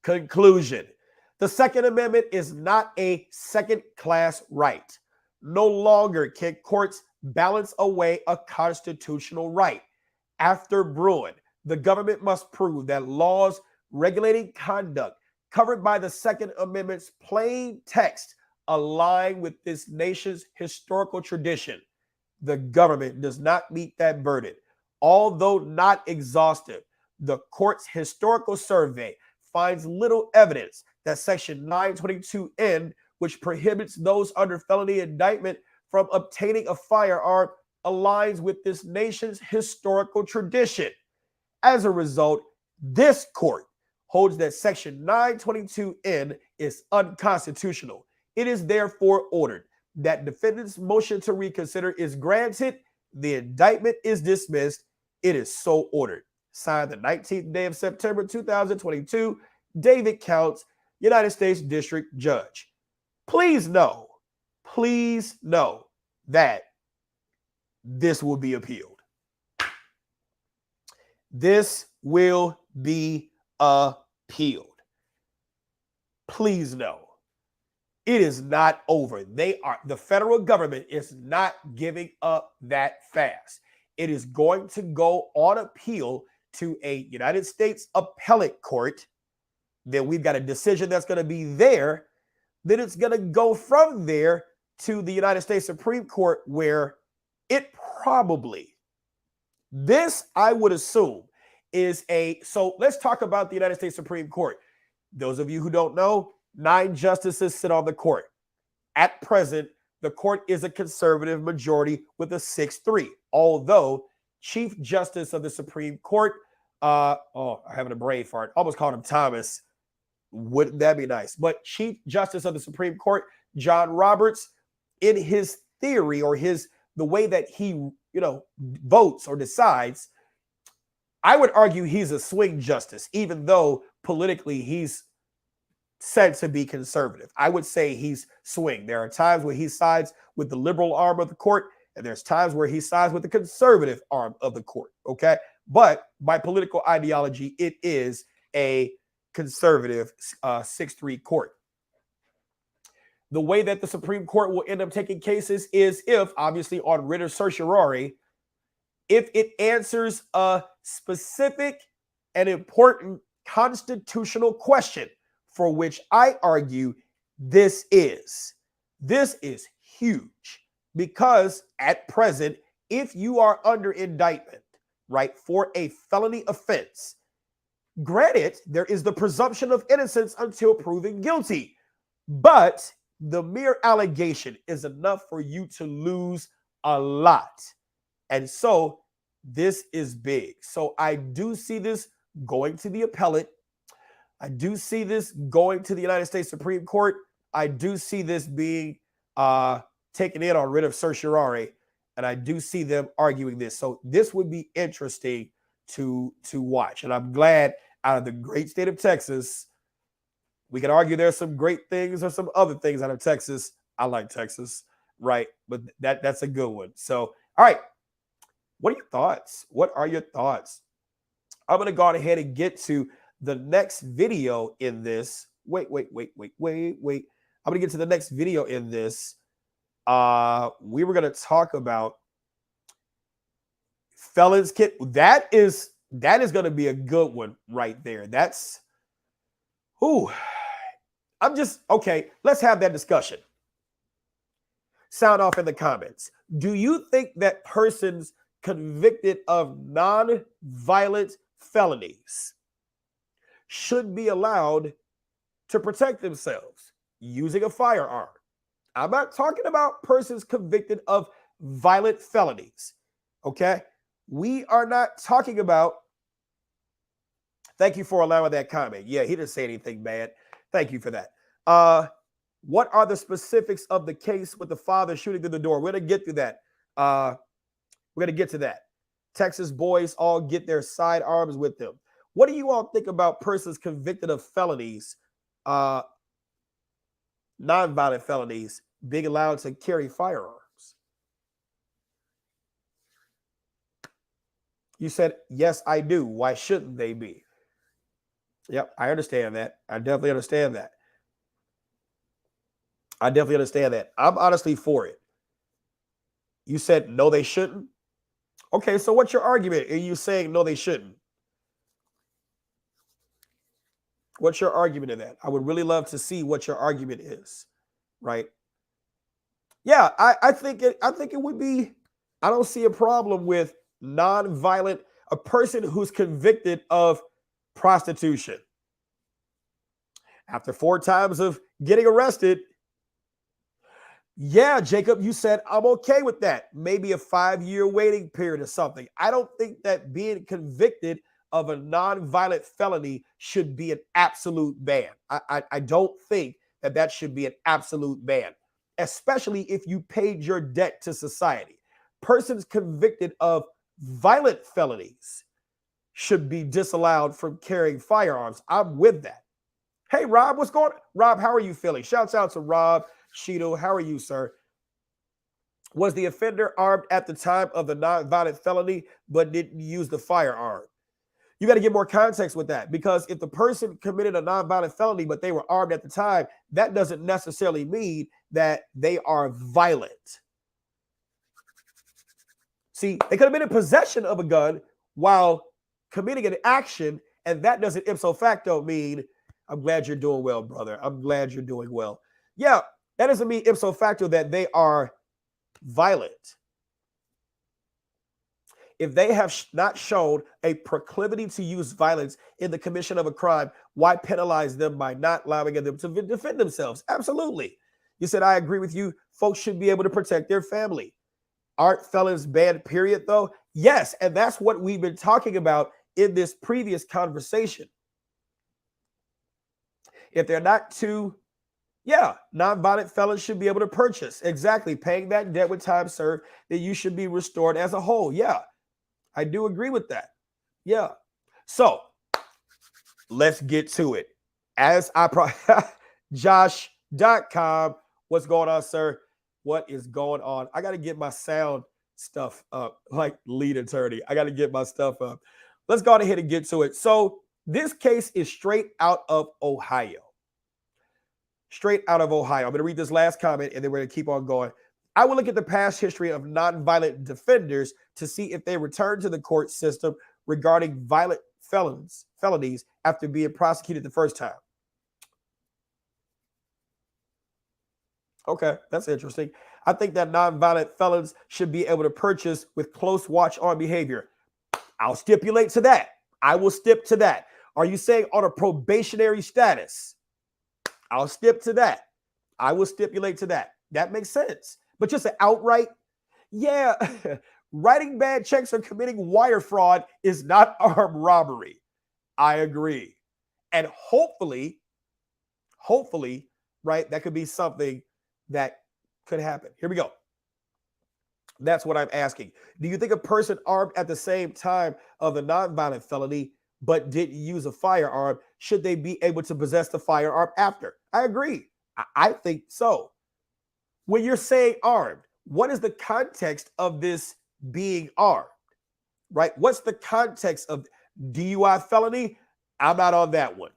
S3: Conclusion. The Second Amendment is not a second-class right. No longer can courts balance away a constitutional right. After Bruin, the government must prove that laws regulating conduct covered by the Second Amendment's plain text align with this nation's historical tradition. the government does not meet that burden. Although not exhaustive, the court's historical survey finds little evidence that Section 922N, which prohibits those under felony indictment from obtaining a firearm, aligns with this nation's historical tradition. As a result, this court holds that Section 922N is unconstitutional. It is therefore ordered that defendant's motion to reconsider is granted, the indictment is dismissed. It is so ordered. Signed the 19th day of September 2022, David Counts, United States District Judge. Please know that this will be appealed. This will be appealed. Please know. It is not over. The federal government is not giving up that fast. It is going to go on appeal to a United States appellate court. Then we've got a decision that's going to be there. Then it's going to go from there to the United States Supreme Court, where it probably, this I would assume is so let's talk about the United States Supreme Court. Those of you who don't know, 9 justices sit on the court. At present, the court is a conservative majority with a 6-3, although Chief Justice of the Supreme Court, I'm having a brain fart, almost called him Thomas. Wouldn't that be nice? But Chief Justice of the Supreme Court, John Roberts, in his theory or the way that he, votes or decides, I would argue he's a swing justice, even though politically he's said to be conservative. I would say he's swing. There are times where he sides with the liberal arm of the court, and there's times where he sides with the conservative arm of the court, okay? But by political ideology, it is a conservative 6-3 court. The way that the Supreme Court will end up taking cases is if, obviously on writ of certiorari, if it answers a specific and important constitutional question, for which I argue this is huge, because at present, if you are under indictment, right, for a felony offense, granted, there is the presumption of innocence until proven guilty, but the mere allegation is enough for you to lose a lot. And so this is big. So I do see this going to the appellate. I do see this going to the United States Supreme Court. I do see this being taken in on writ of certiorari, and I do see them arguing this. So this would be interesting to watch. And I'm glad out of the great state of Texas, we can argue there's some great things or some other things out of Texas. I like Texas, right? But that's a good one. So, all right. What are your thoughts? What are your thoughts? I'm going to go ahead and get to the next video in this. Wait. I'm going to get to the next video in this. We were going to talk about felons kit. That is going to be a good one right there. That's, okay, let's have that discussion. Sound off in the comments. Do you think that persons convicted of non-violent felonies should be allowed to protect themselves using a firearm? I'm not talking about persons convicted of violent felonies, okay? We are not talking about, thank you for allowing that comment. Yeah, he didn't say anything bad. Thank you for that. What are the specifics of the case with the father shooting through the door? We're going to get to that. We're going to get to that. Texas boys all get their sidearms with them. What do you all think about persons convicted of felonies, nonviolent felonies, being allowed to carry firearms? You said, yes, I do. Why shouldn't they be? Yep, I understand that. I definitely understand that. I'm honestly for it. You said, no, they shouldn't. Okay, so what's your argument? Are you saying, no, they shouldn't? What's your argument in that? I would really love to see what your argument is, right? Yeah, I think it would be I don't see a problem with non-violent, a person who's convicted of prostitution. After 4 times of getting arrested, yeah, Jacob, you said I'm okay with that. Maybe a 5-year waiting period or something. I don't think that being convicted of a non-violent felony should be an absolute ban. I don't think that that should be an absolute ban, especially if you paid your debt to society. Persons convicted of violent felonies should be disallowed from carrying firearms. I'm with that. Hey, Rob, what's going on? Rob, how are you feeling? Shouts out to Rob Sheetal. How are you, sir? Was the offender armed at the time of the non-violent felony but didn't use the firearm? You got to get more context with that, because if the person committed a non-violent felony but they were armed at the time, that doesn't necessarily mean that they are violent. See, they could have been in possession of a gun while committing an action, and that doesn't ipso facto mean, I'm glad you're doing well, brother. I'm glad you're doing well. Yeah, that doesn't mean ipso facto that they are violent. If they have not shown a proclivity to use violence in the commission of a crime, why penalize them by not allowing them to defend themselves? Absolutely. You said, I agree with you. Folks should be able to protect their family. Aren't felons banned, period, though? Yes, and that's what we've been talking about in this previous conversation. If they're not too, non-violent felons should be able to purchase. Exactly. Paying that debt with time served, that you should be restored as a whole. Yeah, I do agree with that. Yeah. So let's get to it. As I Josh.com, what's going on, sir? What is going on? I got to get my sound stuff up, like lead attorney. I got to get my stuff up. Let's go ahead and get to it. So this case is straight out of Ohio. Straight out of Ohio. I'm going to read this last comment and then we're going to keep on going. I will look at the past history of nonviolent defenders to see if they return to the court system regarding violent felonies after being prosecuted the first time. Okay, that's interesting. I think that nonviolent felons should be able to purchase with close watch on behavior. I'll stipulate to that. I will stip to that. Are you saying on a probationary status? I'll stip to that. I will stipulate to that. That makes sense. But just an outright, writing bad checks or committing wire fraud is not armed robbery. I agree. And hopefully, right, that could be something that could happen. Here we go. That's what I'm asking. Do you think a person armed at the same time of a nonviolent felony but didn't use a firearm, should they be able to possess the firearm after? I agree. I think so. When you're saying armed, what is the context of this being armed, right? What's the context of DUI felony? I'm not on that one.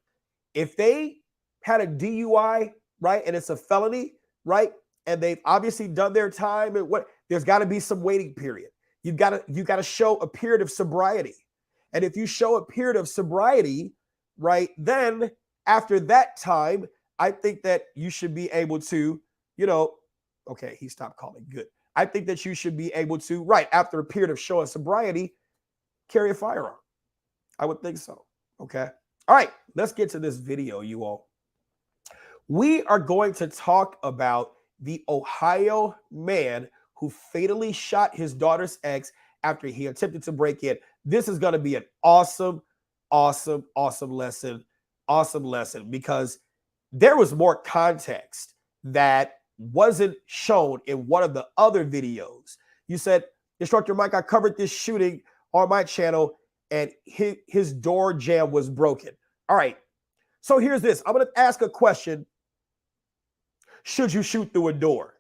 S3: If they had a DUI, right, and it's a felony, right, and they've obviously done their time, and there's got to be some waiting period. You got to show a period of sobriety. And if you show a period of sobriety, right, then after that time, I think that you should be able to, okay, he stopped calling. Good. I think that you should be able to, right, after a period of showing sobriety, carry a firearm. I would think so. Okay. All right, let's get to this video, you all. We are going to talk about the Ohio man who fatally shot his daughter's ex after he attempted to break in. This is going to be an awesome lesson. Awesome lesson, because there was more context that wasn't shown in one of the other videos. You said, Instructor Mike, I covered this shooting on my channel and his door jamb was broken. All right. So here's this. I'm going to ask a question. Should you shoot through a door?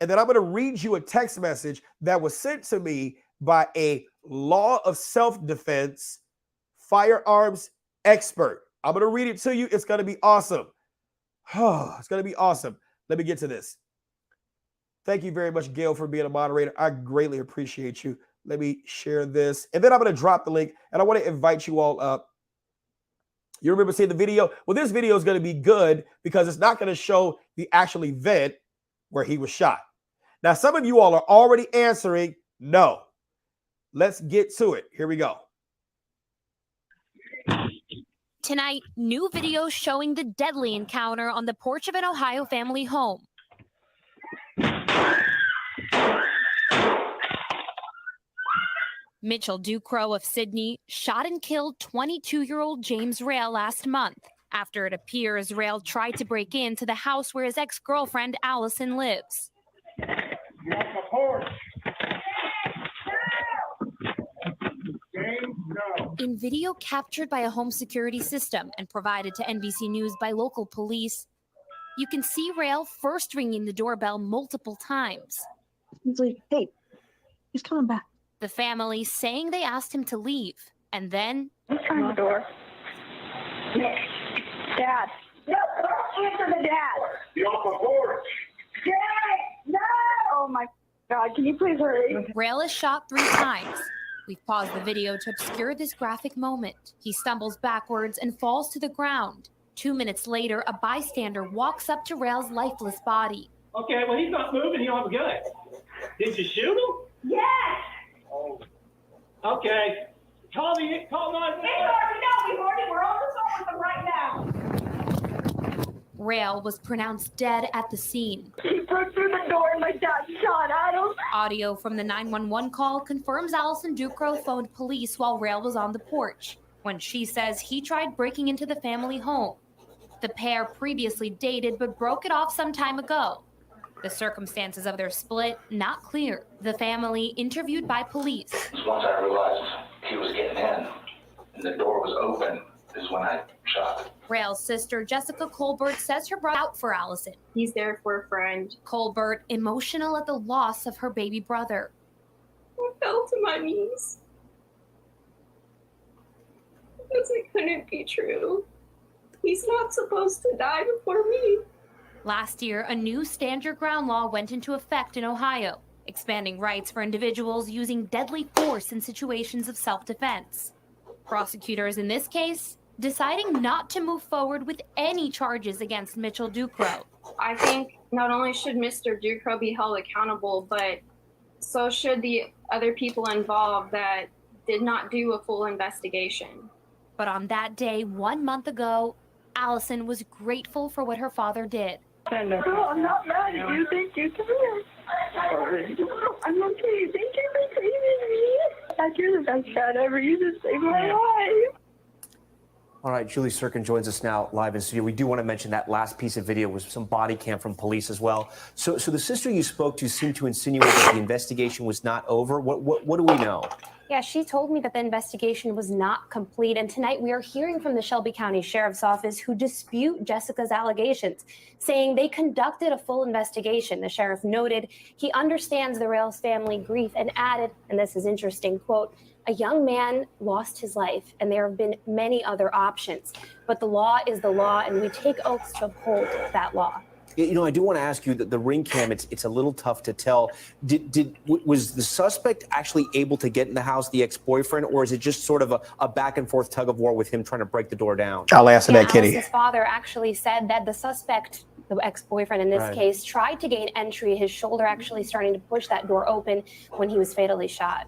S3: And then I'm going to read you a text message that was sent to me by a law of self-defense firearms expert. I'm going to read it to you. It's going to be awesome. It's going to be awesome. Let me get to this. Thank you very much, Gail, for being a moderator. I greatly appreciate you. Let me share this. And then I'm going to drop the link, and I want to invite you all up. You remember seeing the video? Well, this video is going to be good because it's not going to show the actual event where he was shot. Now, some of you all are already answering No. Let's get to it. Here we go.
S6: Tonight, new videos showing the deadly encounter on the porch of an Ohio family home. Mitchell Ducrow of Sydney shot and killed 22-year-old James Rail last month after it appears Rail tried to break into the house where his ex-girlfriend Allison lives. In video captured by a home security system and provided to NBC News by local police, you can see Rail first ringing the doorbell multiple times.
S7: He's like, hey, he's coming back.
S6: The family saying they asked him to leave, and then
S7: Let's try the door. Dad. No, don't answer the dad.
S8: The upper porch.
S7: Dad, no! Oh my God, can you please hurry?
S6: Rail is shot 3 times. We've paused the video to obscure this graphic moment. He stumbles backwards and falls to the ground. 2 minutes later, a bystander walks up to Rail's lifeless body.
S2: Okay, well, he's not moving. He don't have a gun. Did you shoot him?
S7: Yes!
S2: Oh. Okay. Call 911.
S7: We're on the phone with him right now.
S6: Rail was pronounced dead at the scene.
S7: He broke through the door and my dad shot at him.
S6: Audio from the 911 call confirms Allison Ducrow phoned police while Rail was on the porch, when she says he tried breaking into the family home. The pair previously dated but broke it off some time ago. The circumstances of their split, not clear. The family interviewed by police.
S8: Once I realized he was getting in and the door was open is when I shot.
S6: Rail's sister, Jessica Colbert, says her brother out for Allison.
S7: He's there for a friend.
S6: Colbert, emotional at the loss of her baby brother.
S7: I fell to my knees. Because it couldn't be true. He's not supposed to die before me.
S6: Last year, a new stand your ground law went into effect in Ohio, expanding rights for individuals using deadly force in situations of self-defense. Prosecutors in this case deciding not to move forward with any charges against Mitchell Ducrow.
S7: I think not only should Mr. Ducrow be held accountable, but so should the other people involved that did not do a full investigation.
S6: But on that day, 1 month ago, Allison was grateful for what her father did.
S7: I'm not mad at you. Thank you. Come here. I'm okay. Thank you for saving me. Dad, you're the best dad ever. You just saved my life.
S9: All right, Julie Sirkin joins us now live in studio. We do want to mention that last piece of video was some body cam from police as well. So the sister you spoke to seemed to insinuate that the investigation was not over. What do we know?
S10: Yeah, she told me that the investigation was not complete. And tonight we are hearing from the Shelby County Sheriff's Office who dispute Jessica's allegations, saying they conducted a full investigation. The sheriff noted he understands the Rails family grief and added, and this is interesting, quote, a young man lost his life and there have been many other options, but the law is the law and we take oaths to uphold that law.
S9: You know, I do want to ask you that the ring cam, it's a little tough to tell. Was the suspect actually able to get in the house, the ex-boyfriend, or is it just sort of a back and forth tug of war with him trying to break the door down?
S3: I'll answer that, Kitty.
S10: His father actually said that the suspect, the ex-boyfriend in this case, tried to gain entry, his shoulder actually starting to push that door open when he was fatally shot.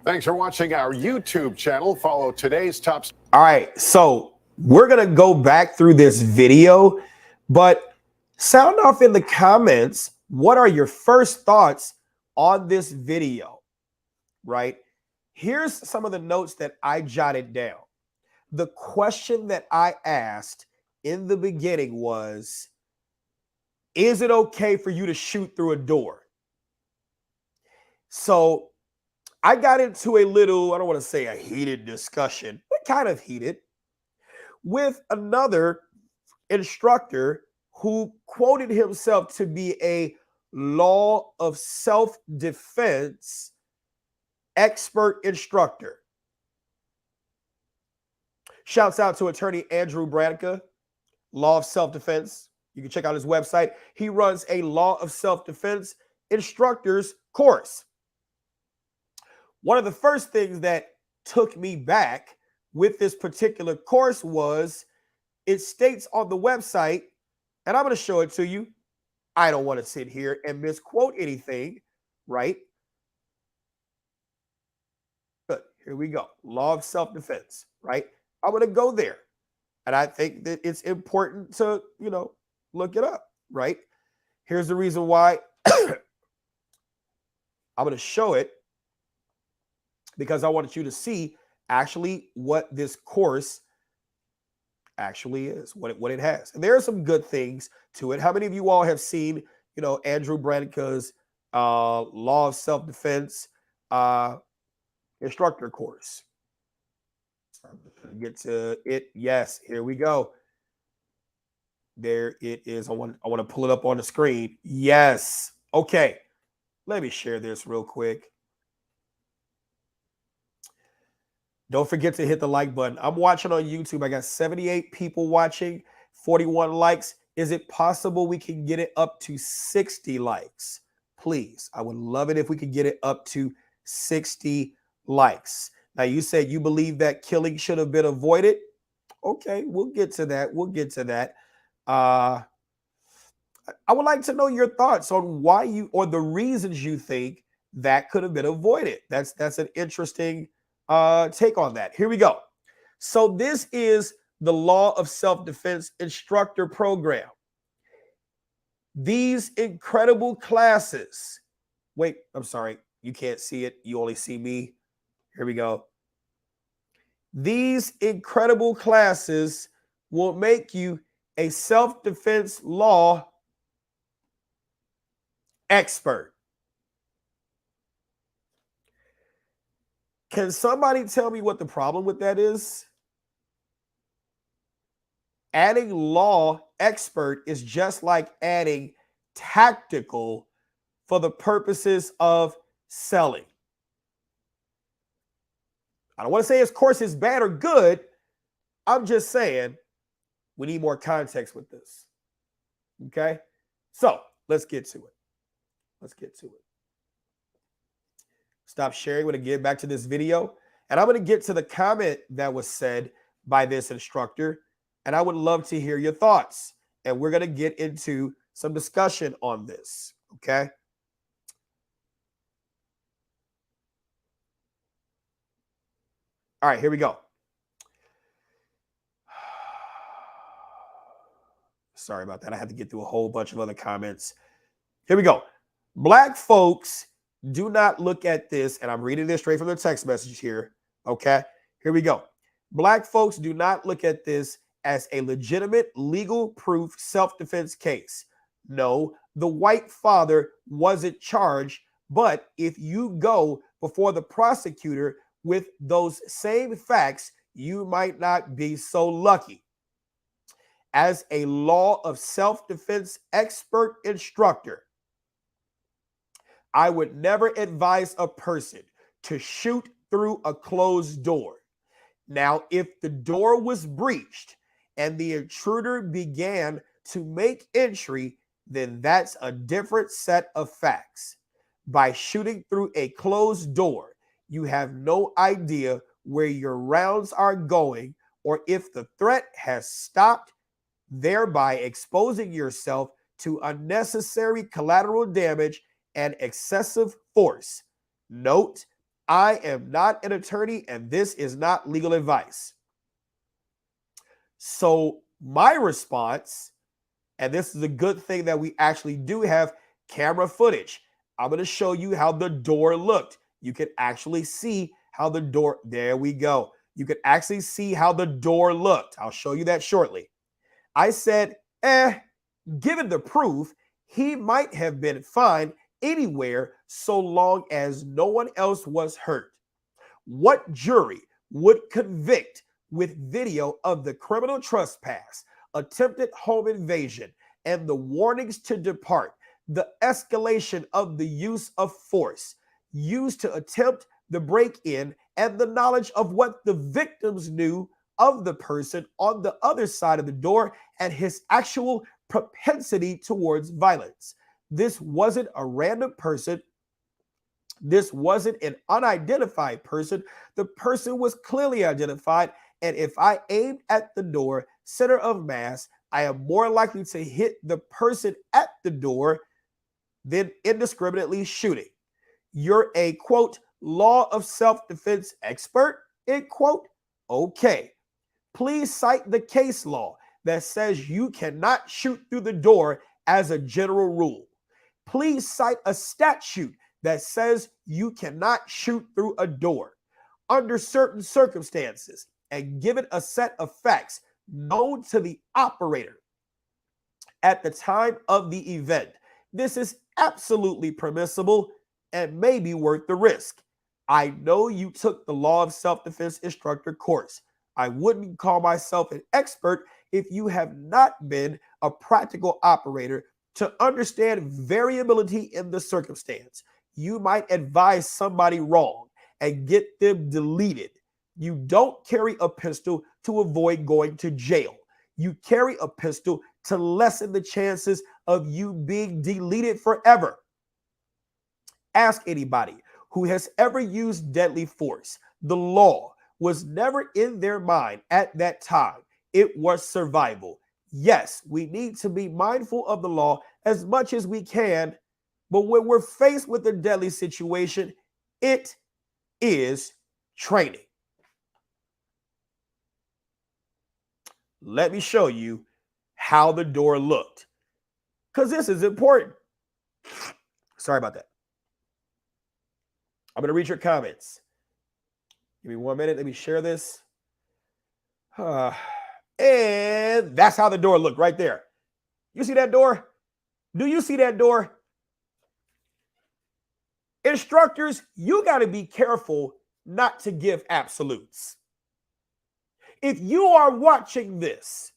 S11: Thanks for watching our YouTube channel. Follow today's top.
S3: All right, so we're going to go back through this video, but sound off in the comments. What are your first thoughts on this video, right? Here's some of the notes that I jotted down. The question that I asked in the beginning was, is it okay for you to shoot through a door? So I got into a little, I don't want to say a heated discussion, but kind of heated, with another instructor who quoted himself to be a law of self-defense expert instructor. Shouts out to attorney Andrew Bradka, Law of Self-Defense. You can check out his website. He runs a Law of Self-Defense instructors course. One of the first things that took me back with this particular course was it states on the website, and I'm going to show it to you. I don't want to sit here and misquote anything, right? Good. Here we go. Law of self-defense, right? I'm going to go there. And I think that it's important to, look it up, right? Here's the reason why I'm going to show it, because I wanted you to see actually what this course actually is, what it has. And there are some good things to it. How many of you all have seen, Andrew Branca's Law of Self-Defense instructor course? Get to it. Yes, here we go. There it is. I want to pull it up on the screen. Yes. Okay. Let me share this real quick. Don't forget to hit the like button. I'm watching on YouTube. I got 78 people watching, 41 likes. Is it possible we can get it up to 60 likes? Please. I would love it if we could get it up to 60 likes. Now, you said you believe that killing should have been avoided. Okay, we'll get to that. We'll get to that. I would like to know your thoughts on why you, or the reasons you think that could have been avoided. That's an interesting take on that. Here we go. So this is the Law of Self-Defense instructor program. These incredible classes. Wait, I'm sorry. You can't see it. You only see me. Here we go. These incredible classes will make you a self-defense law expert. Can somebody tell me what the problem with that is? Adding law expert is just like adding tactical for the purposes of selling. I don't want to say his course is bad or good. I'm just saying we need more context with this. Okay? So let's get to it. Let's get to it. Stop sharing. We're going to get back to this video. And I'm going to get to the comment that was said by this instructor. And I would love to hear your thoughts. And we're going to get into some discussion on this. Okay? All right, here we go. Sorry about that. I had to get through a whole bunch of other comments. Here we go. Black folks do not look at this, and I'm reading this straight from the text message here. Okay, here we go. Black folks do not look at this as a legitimate legal proof self-defense case. No, the white father wasn't charged, but if you go before the prosecutor with those same facts, you might not be so lucky. As a law of self-defense expert instructor, I would never advise a person to shoot through a closed door. Now, if the door was breached and the intruder began to make entry, then that's a different set of facts. By shooting through a closed door, you have no idea where your rounds are going or if the threat has stopped, thereby exposing yourself to unnecessary collateral damage and excessive force. Note, I am not an attorney and this is not legal advice. So my response, and this is a good thing that we actually do have camera footage. I'm going to show you how the door looked. You can actually see how the door, there we go. You can actually see how the door looked. I'll show you that shortly. I said, given the proof, he might have been fine anywhere so long as no one else was hurt. What jury would convict with video of the criminal trespass, attempted home invasion, and the warnings to depart, the escalation of the use of force used to attempt the break-in, and the knowledge of what the victims knew of the person on the other side of the door and his actual propensity towards violence? This wasn't a random person. This wasn't an unidentified person. The person was clearly identified. And if I aimed at the door, center of mass, I am more likely to hit the person at the door than indiscriminately shooting. you're a, quote, law of self-defense expert, end quote. Okay. Please cite the case law that says you cannot shoot through the door as a general rule. Please cite a statute that says you cannot shoot through a door under certain circumstances, and give it a set of facts known to the operator at the time of the event. This is absolutely permissible and may be worth the risk. I know you took the law of self-defense instructor course. I wouldn't call myself an expert if you have not been a practical operator to understand variability in the circumstance. You might advise somebody wrong and get them deleted. You don't carry a pistol to avoid going to jail. You carry a pistol to lessen the chances of you being deleted forever. Ask anybody who has ever used deadly force. The law was never in their mind at that time. It was survival. Yes, we need to be mindful of the law as much as we can, but when we're faced with a deadly situation, it is training. Let me show you how the door looked, because this is important. Sorry about that. I'm going to read your comments. Give me 1 minute. Let me share this. And that's how the door looked right there. You see that door? Do you see that door? Instructors, you got to be careful not to give absolutes. If you are watching this,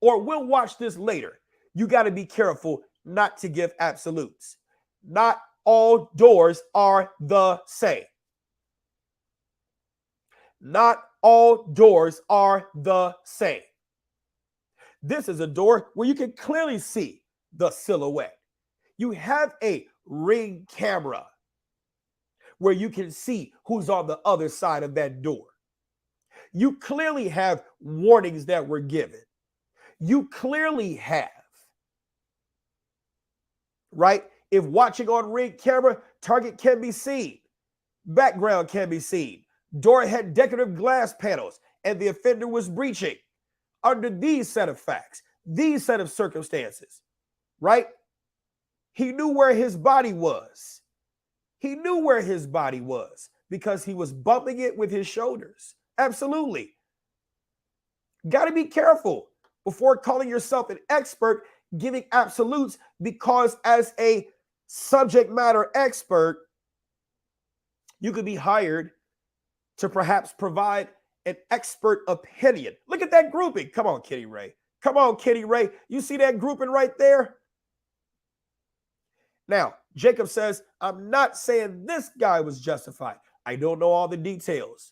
S3: or will watch this later, you got to be careful not to give absolutes. Not all doors are the same. Not all doors are the same. This is a door where you can clearly see the silhouette. You have a ring camera where you can see who's on the other side of that door. You clearly have warnings that were given. You clearly have, right? If watching on ring camera, target can be seen, background can be seen, door had decorative glass panels, and the offender was breaching. Under these set of facts, these set of circumstances, right? He knew where his body was. He knew where his body was because he was bumping it with his shoulders. Absolutely. Got to be careful before calling yourself an expert, giving absolutes, because as a subject matter expert, you could be hired to perhaps provide an expert opinion. Look at that grouping. Come on, Kitty Ray. Come on, Kitty Ray. You see that grouping right there? Now, Jacob says, I'm not saying this guy was justified. I don't know all the details,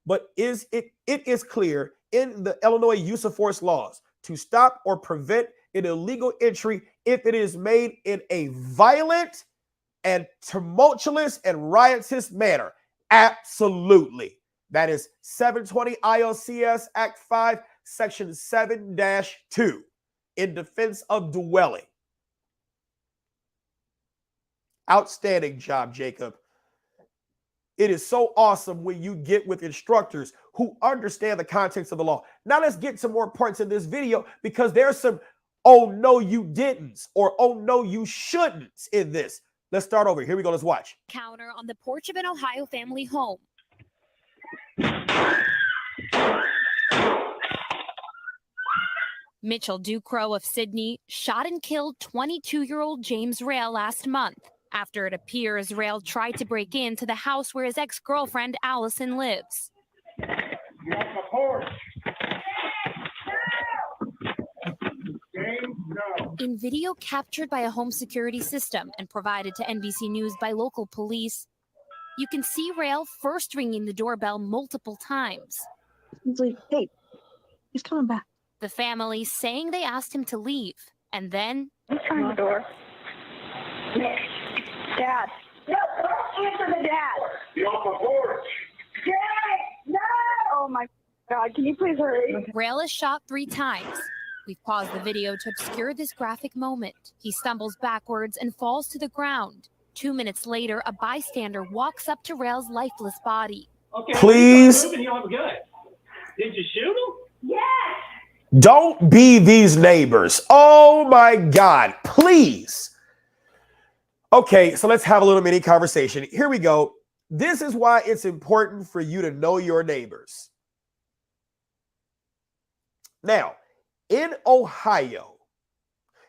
S3: but it is clear in the Illinois use of force laws to stop or prevent an illegal entry if it is made in a violent and tumultuous and riotous manner. Absolutely. That is 720 ILCS Act 5, Section 7-2, in defense of dwelling. Outstanding job, Jacob. It is so awesome when you get with instructors who understand the context of the law. Now let's get to more parts in this video, because there's some oh no you didn't or oh no you shouldn't in this. Let's start over. Here we go. Let's watch.
S6: Counter on the porch of an Ohio family home. Mitchell Ducrow of Sydney shot and killed 22-year-old James Rail last month after it appears Rail tried to break into the house where his ex-girlfriend Allison lives. In video captured by a home security system and provided to NBC News by local police, you can see Rail first ringing the doorbell multiple times.
S7: Hey, he's coming back.
S6: The family saying they asked him to leave, and then...
S7: Open the door. Dad. No, don't answer the dad.
S11: The open porch.
S7: Dad, no! Oh my God, can you please hurry?
S6: Rail is shot 3 times. We've paused the video to obscure this graphic moment. He stumbles backwards and falls to the ground. 2 minutes later, a bystander walks up to Rail's lifeless body.
S2: Okay,
S3: Please.
S2: moving, you have a gun. Did you shoot him?
S7: Yes.
S3: Don't be these neighbors. Oh my God, please. Okay, so let's have a little mini conversation. Here we go. This is why it's important for you to know your neighbors. Now, in Ohio,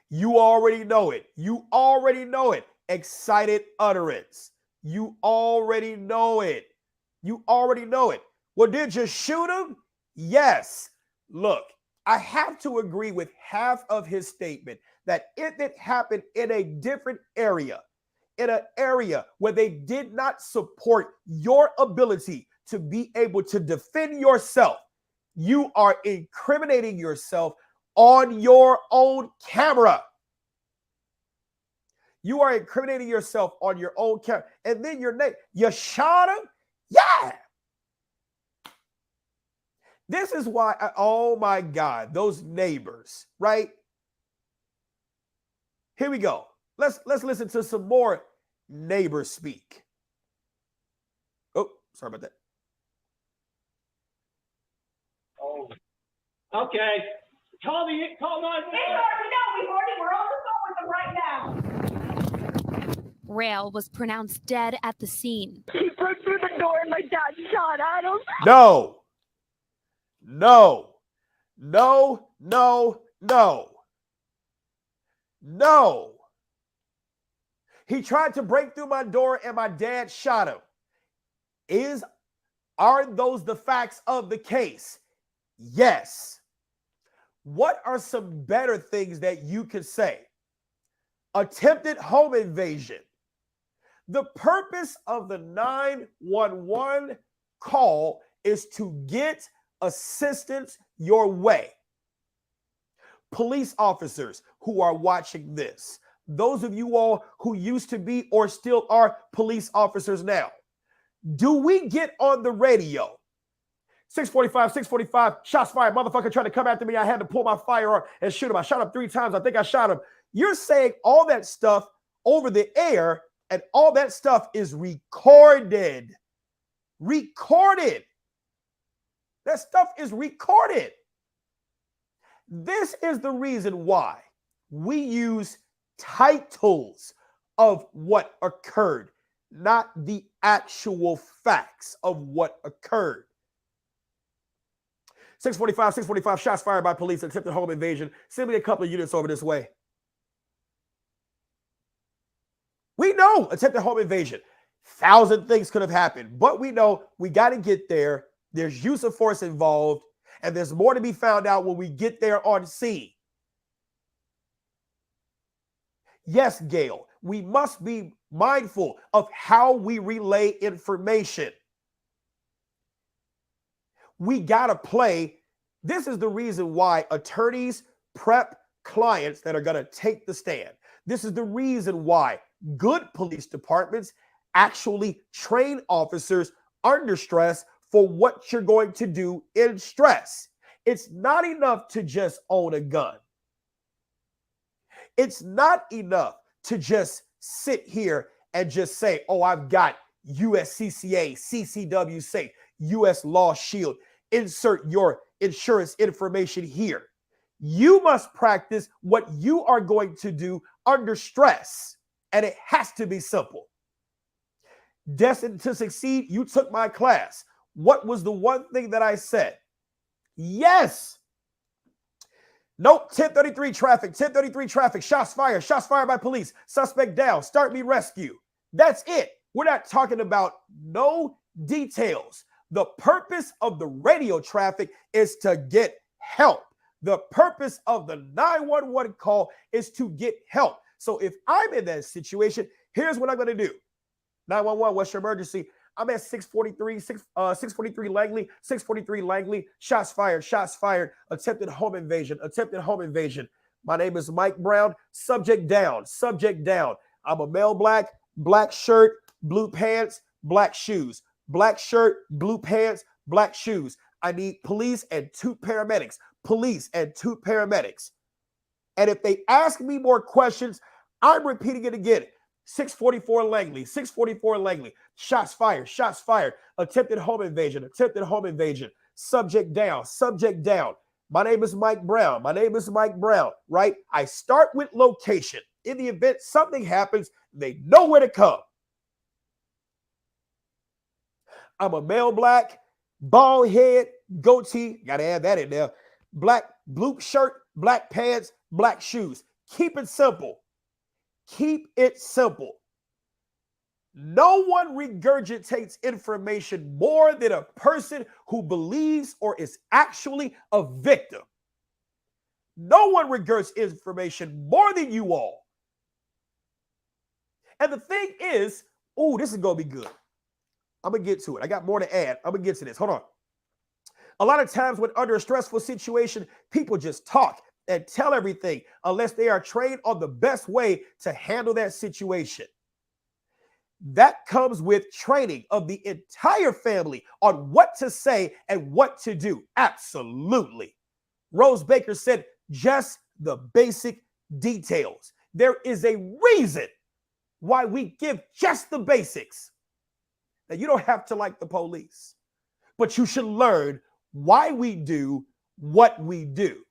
S3: you already know it. You already know it. Excited utterance. You already know it. You already know it. Well, did you shoot him? Yes. Look, I have to agree with half of his statement that if it happened in a different area, in an area where they did not support your ability to be able to defend yourself, you are incriminating yourself on your own camera. You are incriminating yourself on your own camera. And then your name, you shot him? Yeah. This is why, oh my God, those neighbors, right? Here we go. Let's listen to some more neighbors speak. Oh, sorry about that.
S2: Oh. Okay. Call 911.
S7: We're on the phone with them right now.
S6: Rail was pronounced dead at the scene.
S7: He broke through the door and my dad shot at him.
S3: No. No. No, no, no. No. He tried to break through my door and my dad shot him. Are those the facts of the case? Yes. What are some better things that you could say? Attempted home invasion. The purpose of the 911 call is to get assistance your way. Police officers who are watching this, those of you all who used to be or still are police officers now, do we get on the radio? 645, shots fired, motherfucker trying to come after me. I had to pull my firearm and shoot him. I shot him 3 times. I think I shot him. You're saying all that stuff over the air, and all that stuff is recorded. Recorded. That stuff is recorded. This is the reason why we use titles of what occurred, not the actual facts of what occurred. 645, shots fired by police, attempted home invasion. Send me a couple of units over this way. We know attempted home invasion. 1,000 things could have happened, but we know we got to get there. There's use of force involved, and there's more to be found out when we get there on scene. Yes, Gail, we must be mindful of how we relay information. We got to play. This is the reason why attorneys prep clients that are going to take the stand. This is the reason why good police departments actually train officers under stress for what you're going to do in stress. It's not enough to just own a gun. It's not enough to just sit here and just say, oh, I've got USCCA, CCW safe, US Law Shield. Insert your insurance information here. You must practice what you are going to do under stress, and it has to be simple. Destined to Succeed, you took my class. What was the one thing that I said? Yes. Nope, 1033 traffic, shots fired by police, suspect down, start me rescue. That's it. We're not talking about no details. The purpose of the radio traffic is to get help. The purpose of the 911 call is to get help. So if I'm in that situation, here's what I'm going to do. 911, what's your emergency? I'm at 643 Langley, shots fired, attempted home invasion. My name is Mike Brown, subject down. I'm a male black shirt, blue pants, black shoes. Black shirt, blue pants, black shoes. I need police and 2 paramedics. And if they ask me more questions, I'm repeating it again. 644 Langley, 644 Langley. Shots fired, shots fired. Attempted home invasion, attempted home invasion. Subject down, subject down. My name is Mike Brown. My name is Mike Brown, right? I start with location. In the event something happens, they know where to come. I'm a male black, bald head, goatee. Got to add that in there. Black blue shirt, black pants, black shoes. Keep it simple. Keep it simple. No one regurgitates information more than a person who believes or is actually a victim. No one regurgitates information more than you all. And the thing is, oh, this is going to be good. I'm going to get to it. I got more to add. I'm going to get to this. Hold on. A lot of times when under a stressful situation, people just talk and tell everything unless they are trained on the best way to handle that situation. That comes with training of the entire family on what to say and what to do. Absolutely. Rose Baker said just the basic details. There is a reason why we give just the basics. Now, you don't have to like the police, but you should learn why we do what we do.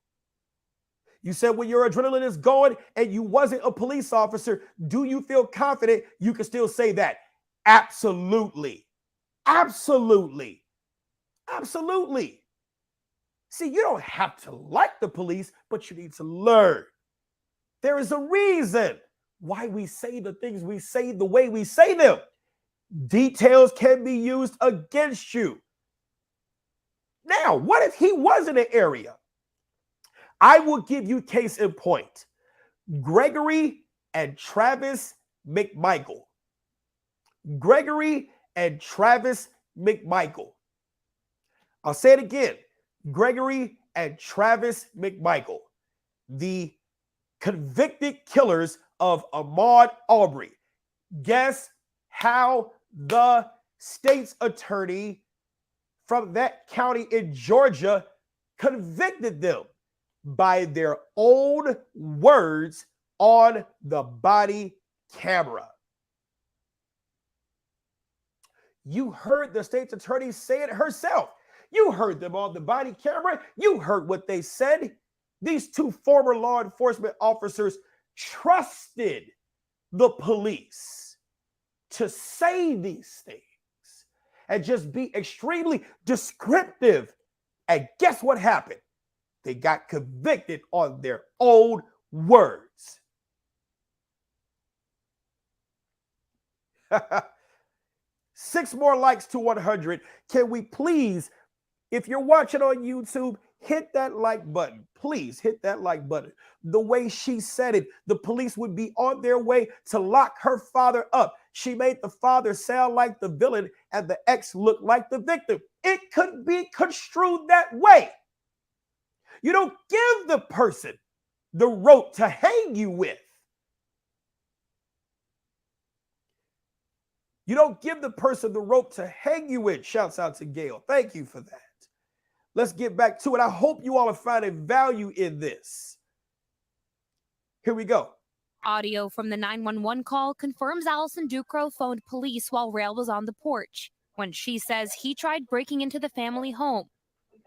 S3: You said when your adrenaline is going and you wasn't a police officer, do you feel confident you can still say that? Absolutely. Absolutely. Absolutely. See, you don't have to like the police, but you need to learn. There is a reason why we say the things we say the way we say them. Details can be used against you. Now, what if he was in an area? I will give you case in point. Gregory and Travis McMichael. Gregory and Travis McMichael. I'll say it again. Gregory and Travis McMichael. The convicted killers of Ahmaud Arbery. Guess how the state's attorney from that county in Georgia convicted them? By their own words on the body camera. You heard the state's attorney say it herself. You heard them on the body camera. You heard what they said. These two former law enforcement officers trusted the police to say these things and just be extremely descriptive. And guess what happened? They got convicted on their own words. 6 more likes to 100. Can we please, if you're watching on YouTube, hit that like button. Please hit that like button. The way she said it, the police would be on their way to lock her father up. She made the father sound like the villain and the ex look like the victim. It could be construed that way. You don't give the person the rope to hang you with. You don't give the person the rope to hang you with. Shouts out to Gail. Thank you for that. Let's get back to it. I hope you all are finding value in this. Here we go.
S6: Audio from the 911 call confirms Allison Ducro phoned police while Rail was on the porch when she says he tried breaking into the family home.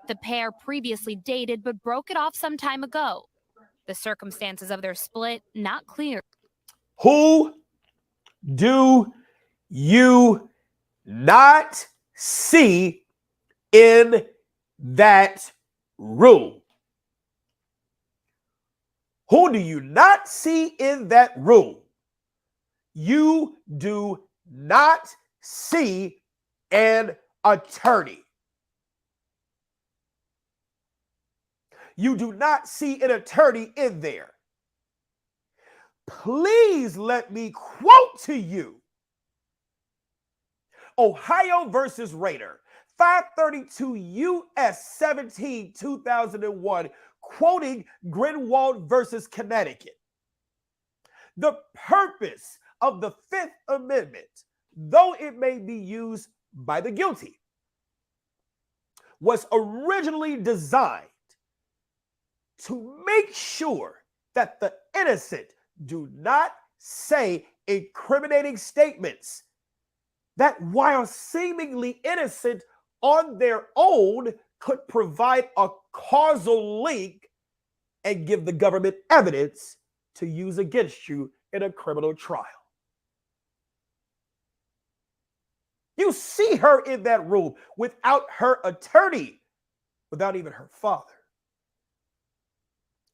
S6: The pair previously dated but broke it off some time ago. The circumstances of their split not clear.
S3: Who do you not see in that room? Who do you not see in that room? You do not see an attorney. You do not see an attorney in there. Please let me quote to you Ohio versus Rader, 532 U.S. 17, 2001, quoting Greenwald versus Connecticut. The purpose of the Fifth Amendment, though it may be used by the guilty, was originally designed to make sure that the innocent do not say incriminating statements that, while seemingly innocent on their own, could provide a causal link and give the government evidence to use against you in a criminal trial. You see her in that room without her attorney, without even her father.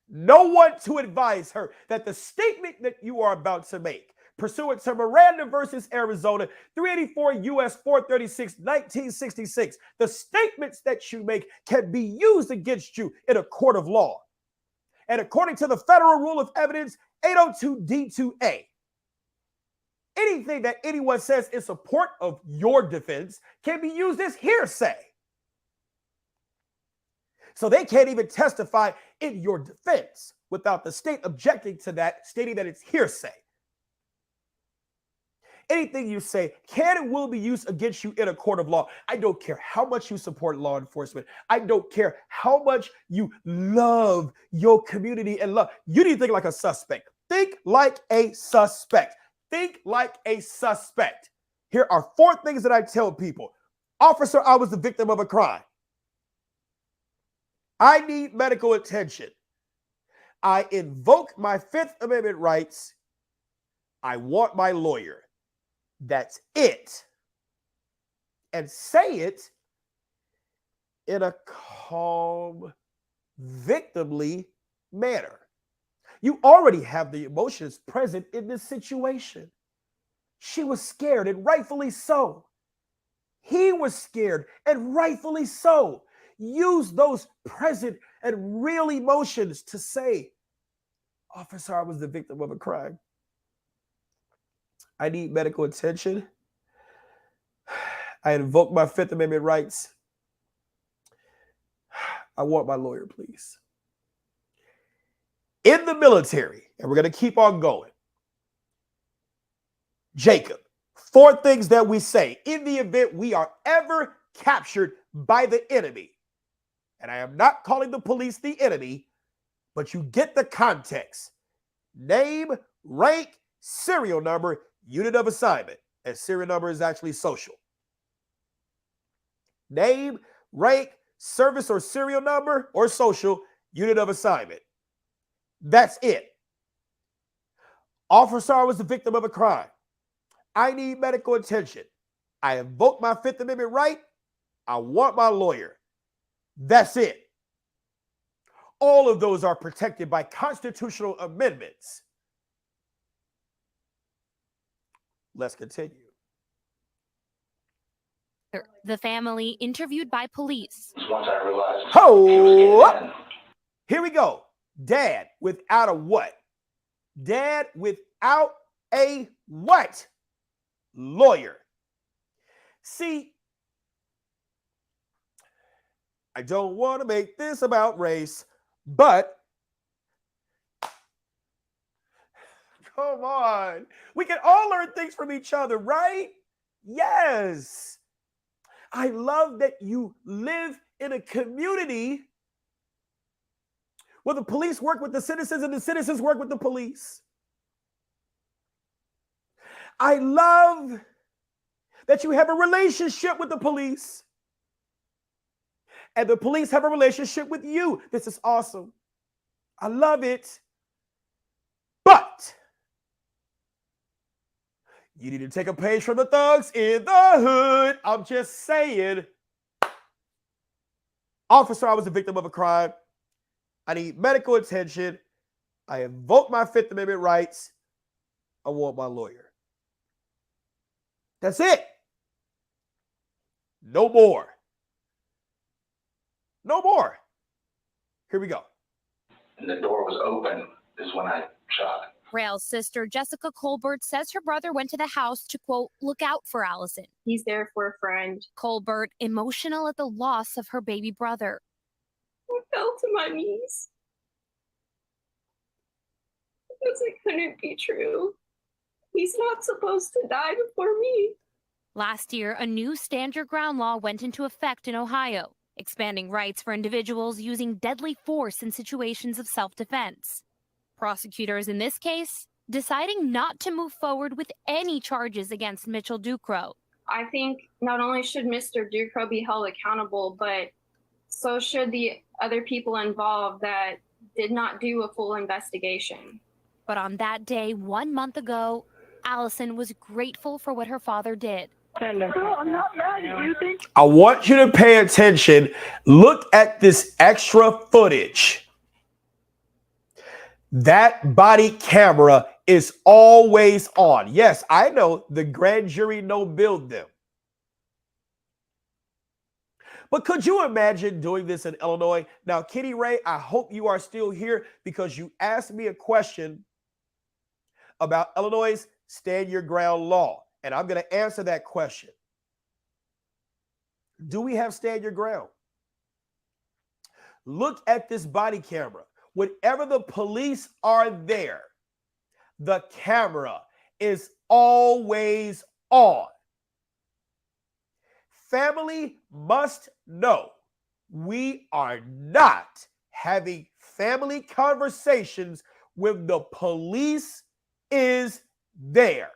S3: No one to advise her that the statement that you are about to make, pursuant to Miranda versus Arizona, 384 U.S. 436, 1966, the statements that you make can be used against you in a court of law. And according to the Federal Rule of Evidence 802 D2A, anything that anyone says in support of your defense can be used as hearsay. So they can't even testify in your defense without the state objecting to that, stating that it's hearsay. Anything you say can and will be used against you in a court of law. I don't care how much you support law enforcement. I don't care how much you love your community and love. You need to think like a suspect. Think like a suspect. Think like a suspect. Here are 4 things that I tell people. Officer, I was the victim of a crime. I need medical attention. I invoke my 5th Amendment rights. I want my lawyer. That's it. And say it in a calm, victimly manner. You already have the emotions present in this situation. She was scared, and rightfully so. He was scared, and rightfully so. Use those present and real emotions to say, Officer, I was the victim of a crime. I need medical attention. I invoke my 5th Amendment rights. I want my lawyer, please. In the military, and we're going to keep on going. Jacob, 4 things that we say in the event we are ever captured by the enemy. And I am not calling the police the enemy, but you get the context. Name, rank, serial number, unit of assignment. And serial number is actually social. Name, rank, service or serial number or social, unit of assignment. That's it. Officer, I was the victim of a crime. I need medical attention. I invoke my 5th Amendment right. I want my lawyer. That's it. All of those are protected by constitutional amendments. Let's continue.
S6: The family interviewed by police.
S8: Once I realized he was getting in.
S3: Here we go. Dad without a what? Dad without a what? Lawyer. See, I don't want to make this about race, but come on. We can all learn things from each other, right? Yes. I love that you live in a community where the police work with the citizens and the citizens work with the police. I love that you have a relationship with the police and the police have a relationship with you. This is awesome. I love it. But you need to take a page from the thugs in the hood. I'm just saying. Officer, I was a victim of a crime. I need medical attention. I invoke my 5th Amendment rights. I want my lawyer. That's it. No more. No more. Here we go.
S8: And the door was open is when I shot.
S6: Rail's sister, Jessica Colbert, says her brother went to the house to, quote, look out for Allison.
S7: He's there for a friend.
S6: Colbert, emotional at the loss of her baby brother.
S7: I fell to my knees. Because it couldn't be true. He's not supposed to die before me.
S6: Last year, a new stand your ground law went into effect in Ohio, expanding rights for individuals using deadly force in situations of self-defense. Prosecutors in this case deciding not to move forward with any charges against Mitchell Ducro.
S7: I think not only should Mr. Ducro be held accountable, but so should the other people involved that did not do a full investigation.
S6: But on that day, 1 month ago, Allison was grateful for what her father did.
S7: Girl, I'm not mad at you.
S3: I want you to pay attention. Look at this extra footage. That body camera is always on. Yes, I know the grand jury no build them. But could you imagine doing this in Illinois? Now, Kitty Ray, I hope you are still here because you asked me a question about Illinois' stand your ground law. And I'm going to answer that question. Do we have stand your ground? Look at this body camera. Whenever the police are there, the camera is always on. Family must know we are not having family conversations when the police is there.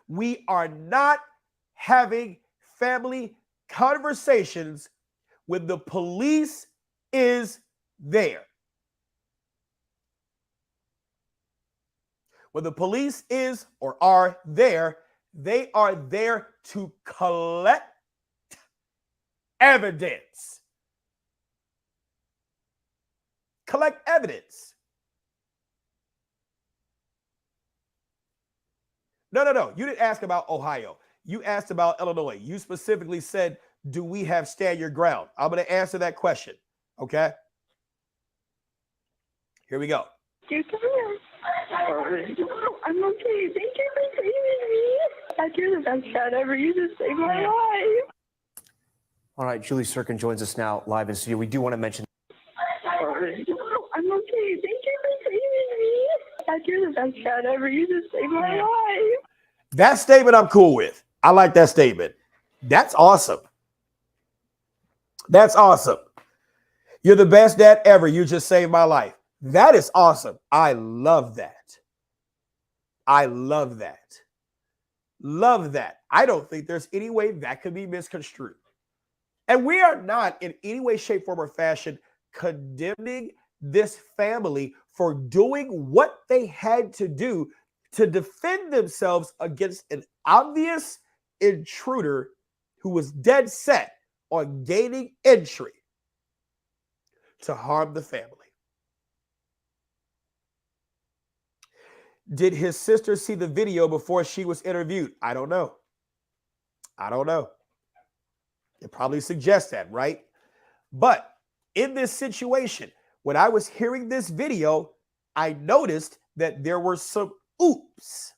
S3: We are not having family conversations when the police is there. When the police is or are there, they are there to collect evidence. Collect evidence. No. You didn't ask about Ohio. You asked about Illinois. You specifically said, do we have stand your ground? I'm going to answer that question. Okay? Here we go.
S7: You come here. I'm okay. Thank you for saving me. Dad, you're the best dad ever. You just saved my life.
S9: All right, Julie Sirkin joins us now live in studio. We do want to mention.
S7: I'm okay. Thank you for saving me. Dad, you're the best dad ever. You just saved my life.
S3: That statement I'm cool with. I like that statement. That's awesome. That's awesome. You're the best dad ever. You just saved my life. That is awesome. I love that. I love that. Love that. I don't think there's any way that could be misconstrued. And we are not in any way, shape, form, or fashion condemning this family for doing what they had to do to defend themselves against an obvious intruder who was dead set on gaining entry to harm the family. Did his sister see the video before she was interviewed? I don't know. I don't know. It probably suggests that, right? But in this situation, when I was hearing this video, I noticed that there were some oops.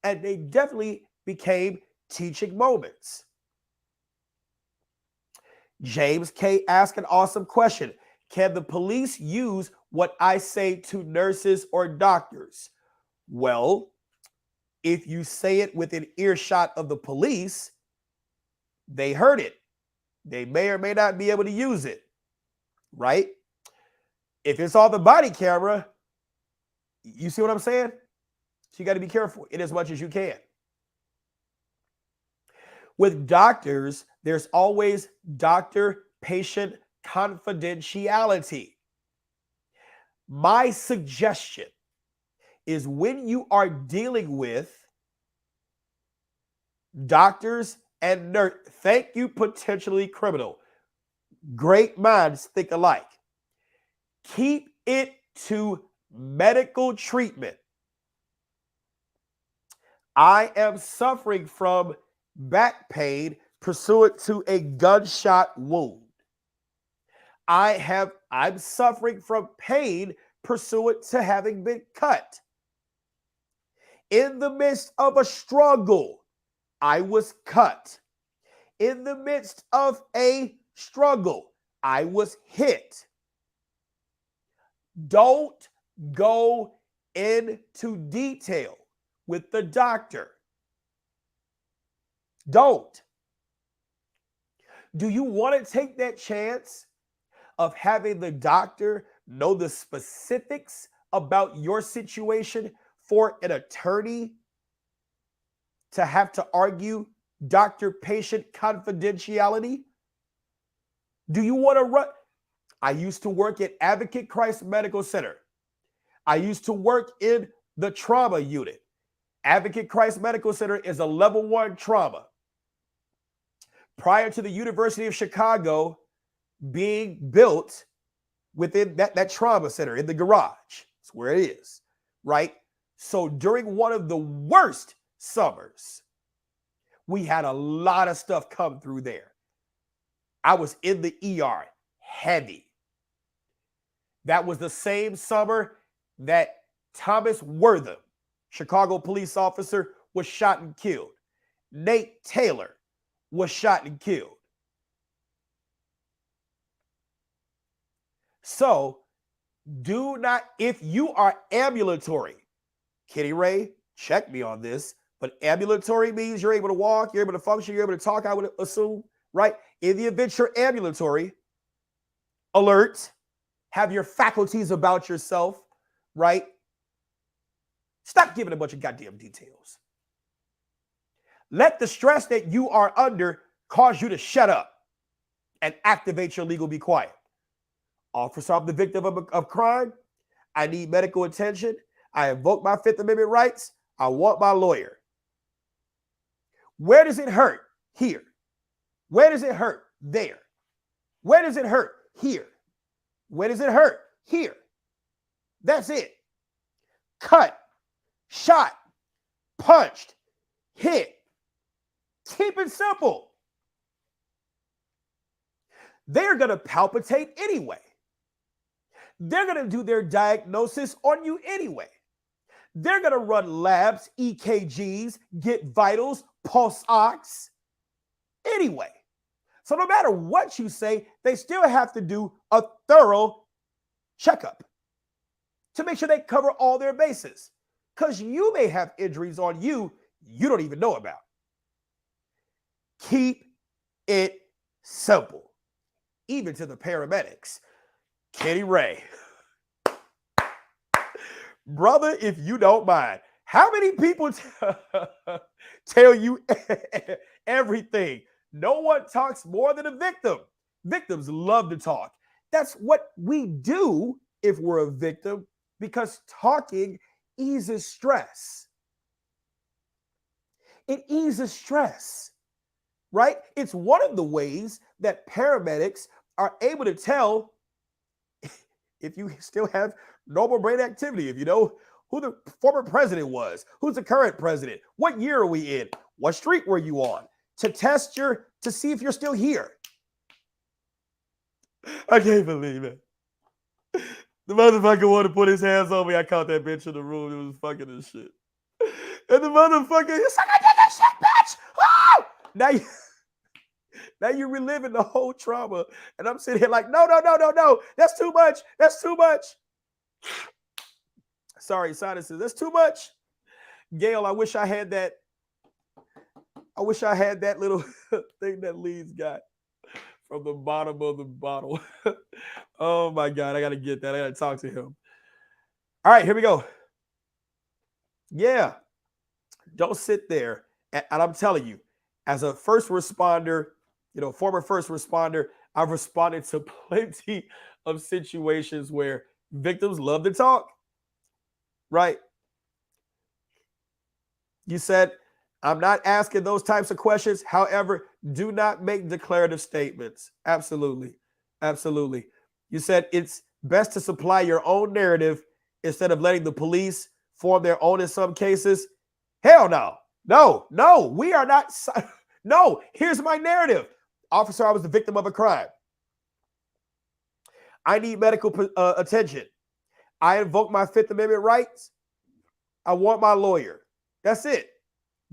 S3: And they definitely became teaching moments. James K. asked an awesome question. Can the police use what I say to nurses or doctors? Well, if you say it within earshot of the police, they heard it. They may or may not be able to use it, right? If it's on the body camera, you see what I'm saying? So you got to be careful in as much as you can. With doctors, there's always doctor-patient confidentiality. My suggestion is when you are dealing with doctors and nurses, thank you, potentially criminal. Great minds think alike. Keep it to medical treatment. I am suffering from back pain pursuant to a gunshot wound. I'm suffering from pain pursuant to having been cut. In the midst of a struggle, I was cut. In the midst of a struggle, I was hit. Don't go into detail with the doctor. Don't. Do you want to take that chance of having the doctor know the specifics about your situation for an attorney to have to argue doctor-patient confidentiality? Do you want to run? I used to work at Advocate Christ Medical Center. I used to work in the trauma unit. Advocate Christ Medical Center is a level 1 trauma. Prior to the University of Chicago being built within that trauma center in the garage, that's where it is, right? So during one of the worst summers, we had a lot of stuff come through there. I was in the ER heavy. That was the same summer that Thomas Wortham, Chicago police officer, was shot and killed. Nate Taylor was shot and killed. So do not, if you are ambulatory, Kitty Ray, check me on this, but ambulatory means you're able to walk, you're able to function, you're able to talk, I would assume, right? In the event you're ambulatory, alert, have your faculties about yourself, right? Stop giving a bunch of goddamn details. Let the stress that you are under cause you to shut up and activate your legal be quiet. Officer, I'm the victim of crime. I need medical attention. I invoke my Fifth Amendment rights. I want my lawyer. Where does it hurt? Here. Where does it hurt? There. Where does it hurt? Here. Where does it hurt? Here. That's it. Cut, shot, punched, hit. Keep it simple. They're going to palpitate anyway. They're going to do their diagnosis on you anyway. They're going to run labs, EKGs, get vitals, pulse ox anyway. So no matter what you say, they still have to do a thorough checkup to make sure they cover all their bases, because you may have injuries on you you don't even know about. Keep it simple, even to the paramedics. Kenny Ray. Brother, if you don't mind, how many people tell you everything? No one talks more than a victim. Victims love to talk. That's what we do if we're a victim, because talking eases stress. It eases stress, right? It's one of the ways that paramedics are able to tell if you still have normal brain activity, if you know who the former president was, who's the current president, what year are we in, what street were you on, to test to see if you're still here. I can't believe it. The motherfucker wanted to put his hands on me. I caught that bitch in the room. It was fucking this shit. And the motherfucker, he's like, I did this shit, bitch. Oh! Now you're reliving the whole trauma. And I'm sitting here like, no. That's too much. That's too much. Sorry, sinuses. That's too much. Gail, I wish I had that little thing that Lee's got from the bottom of the bottle. Oh my God, I got to get that. I got to talk to him. All right, here we go. Yeah, don't sit there. And I'm telling you, as a first responder, former first responder, I've responded to plenty of situations where victims love to talk, right? You said, I'm not asking those types of questions. However, do not make declarative statements. Absolutely. Absolutely. You said it's best to supply your own narrative instead of letting the police form their own in some cases. Hell no. No, we are not. No, here's my narrative. Officer, I was the victim of a crime. I need medical attention. I invoke my Fifth Amendment rights. I want my lawyer. That's it.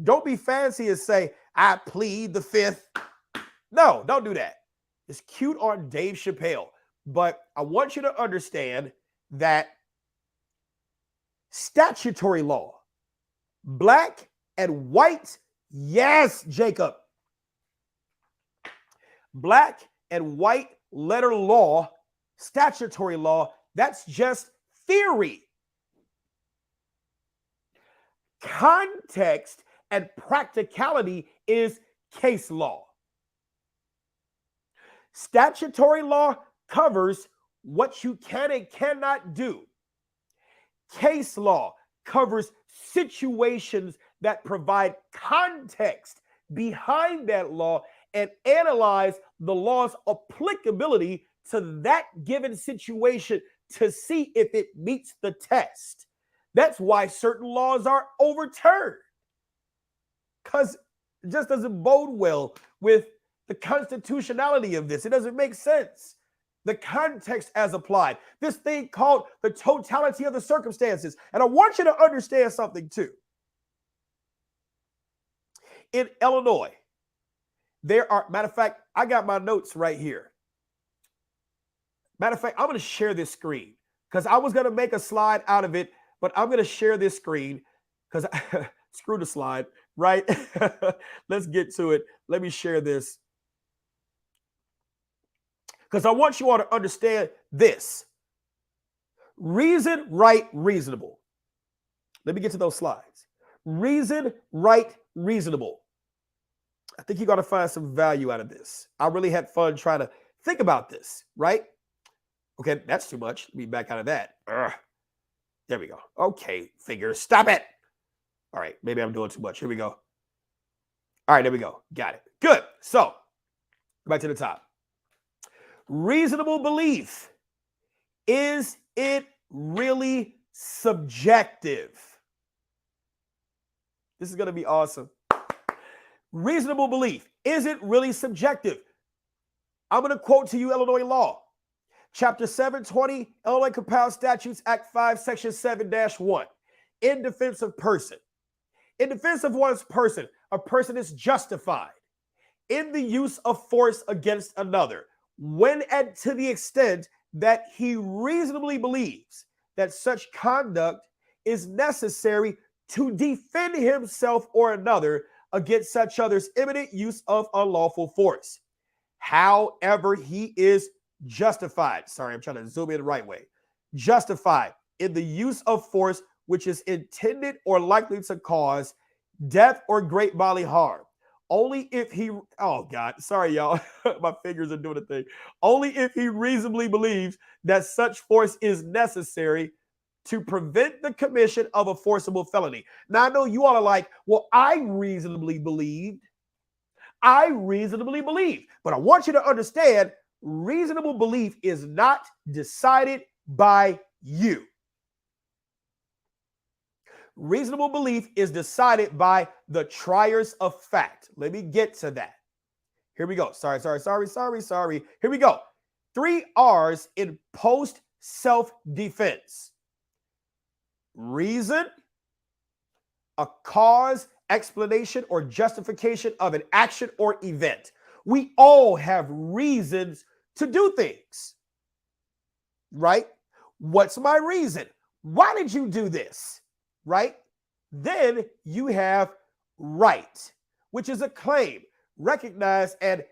S3: Don't be fancy and say, I plead the Fifth. No, don't do that. It's cute on Dave Chappelle. But I want you to understand that statutory law, black and white, yes, Jacob. Black and white letter law, statutory law That's just theory. Context and practicality is case law. Statutory law covers what you can and cannot do. Case law covers situations that provide context behind that law and analyze the law's applicability to that given situation to see if it meets the test. That's why certain laws are overturned, because it just doesn't bode well with the constitutionality of this. It doesn't make sense. The context as applied. This thing called the totality of the circumstances. And I want you to understand something too. In Illinois, there are, matter of fact, I got my notes right here. Matter of fact, I'm going to share this screen because I was going to make a slide out of it, but I'm going to share this screen because screw the slide, right? Let's get to it. Let me share this because I want you all to understand this. Reason, right, reasonable. Let me get to those slides. Reason, right, reasonable. I think you're going to find some value out of this. I really had fun trying to think about this, right? Okay, that's too much. Let me back out of that. There we go. Okay, figure, stop it. All right, maybe I'm doing too much. Here we go. All right, there we go. Got it. Good. So, back to the top. Reasonable belief. Is it really subjective? This is going to be awesome. Reasonable belief. Is it really subjective? I'm going to quote to you Illinois law. Chapter 720, Illinois Compiled Statutes, Act 5, Section 7-1. In defense of person. In defense of one's person, a person is justified in the use of force against another when and to the extent that he reasonably believes that such conduct is necessary to defend himself or another against such other's imminent use of unlawful force. However, he is justified. Sorry, I'm trying to zoom in the right way. Justified in the use of force which is intended or likely to cause death or great bodily harm. Only if he, oh God, sorry y'all, my fingers are doing a thing. Only if he reasonably believes that such force is necessary to prevent the commission of a forcible felony. Now I know you all are like, well, I reasonably believe, but I want you to understand, reasonable belief is not decided by you. Reasonable belief is decided by the triers of fact. Let me get to that. Here we go. Sorry. Here we go. 3 R's in post self-defense. Reason, a cause, explanation, or justification of an action or event. We all have reasons to do things, right? What's my reason? Why did you do this? Right? Then you have right, which is a claim recognized and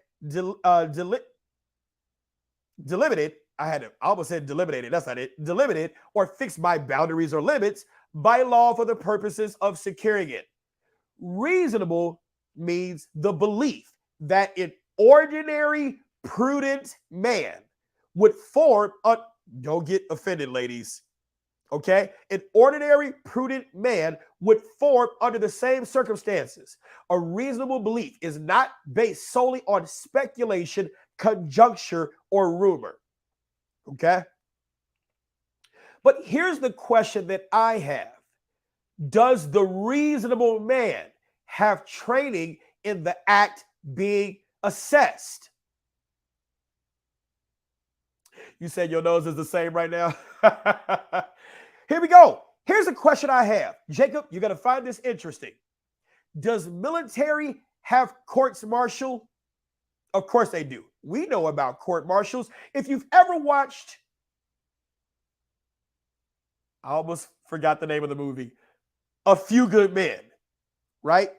S3: delimited. I almost said delimited. That's not it. Delimited or fixed by boundaries or limits by law for the purposes of securing it. Reasonable means the belief that an ordinary, prudent man would form a, don't get offended, ladies. Okay, an ordinary, prudent man would form under the same circumstances. A reasonable belief is not based solely on speculation, conjecture, or rumor. Okay, but here's the question that I have. Does the reasonable man have training in the act being assessed? You said your nose is the same right now? Here we go. Here's a question I have. Jacob, you're going to find this interesting. Does military have courts martial? Of course they do. We know about court martials. If you've ever watched, I almost forgot the name of the movie, A Few Good Men, right?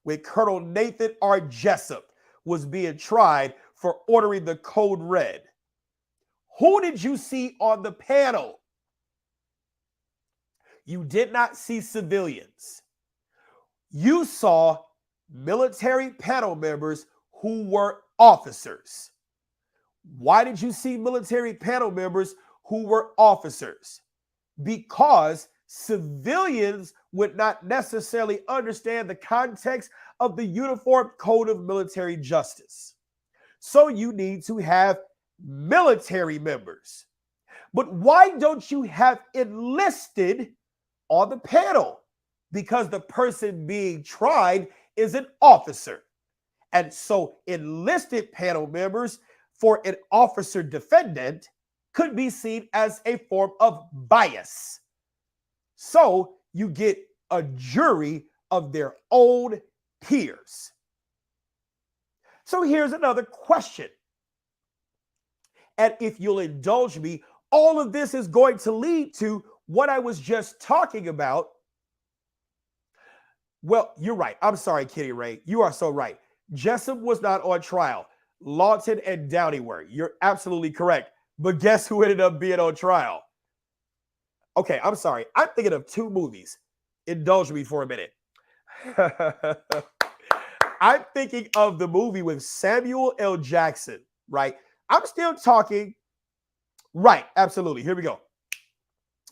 S3: When Colonel Nathan R. Jessup was being tried for ordering the code red. Who did you see on the panel? You did not see civilians. You saw military panel members who were officers. Why did you see military panel members who were officers? Because civilians would not necessarily understand the context of the Uniform Code of Military Justice. So you need to have military members. But why don't you have enlisted on the panel? Because the person being tried is an officer. And so enlisted panel members for an officer defendant could be seen as a form of bias. So you get a jury of their own peers. So here's another question. And if you'll indulge me, all of this is going to lead to what I was just talking about. Well, you're right. I'm sorry, Kitty Ray. You are so right. Jessup was not on trial. Lawton and Downey were. You're absolutely correct. But guess who ended up being on trial? Okay, I'm sorry. I'm thinking of two movies. Indulge me for a minute. I'm thinking of the movie with Samuel L. Jackson, right? I'm still talking. Right, absolutely. Here we go.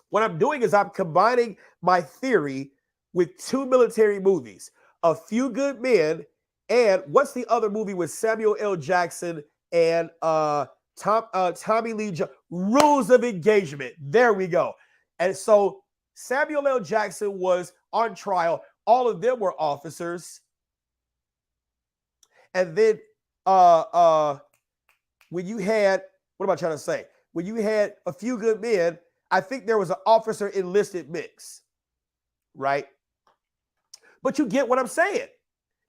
S3: What I'm doing is I'm combining my theory with two military movies, A Few Good Men, and what's the other movie with Samuel L. Jackson and Tommy Lee Jones? Rules of Engagement. There we go. And so Samuel L. Jackson was on trial. All of them were officers. And then when you had, what am I trying to say? When you had A Few Good Men, I think there was an officer enlisted mix, right? But you get what I'm saying.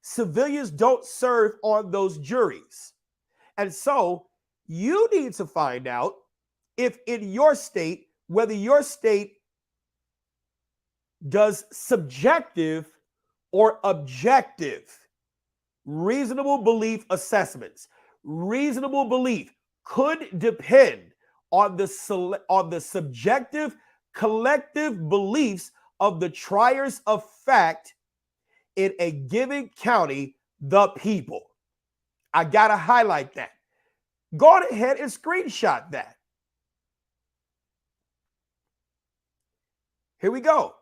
S3: Civilians don't serve on those juries. And so you need to find out if in your state, whether your state does subjective or objective reasonable belief assessments. Reasonable belief could depend on the subjective collective beliefs of the triers of fact in a given county, the people. I got to highlight that. Go on ahead and screenshot that. Here we go.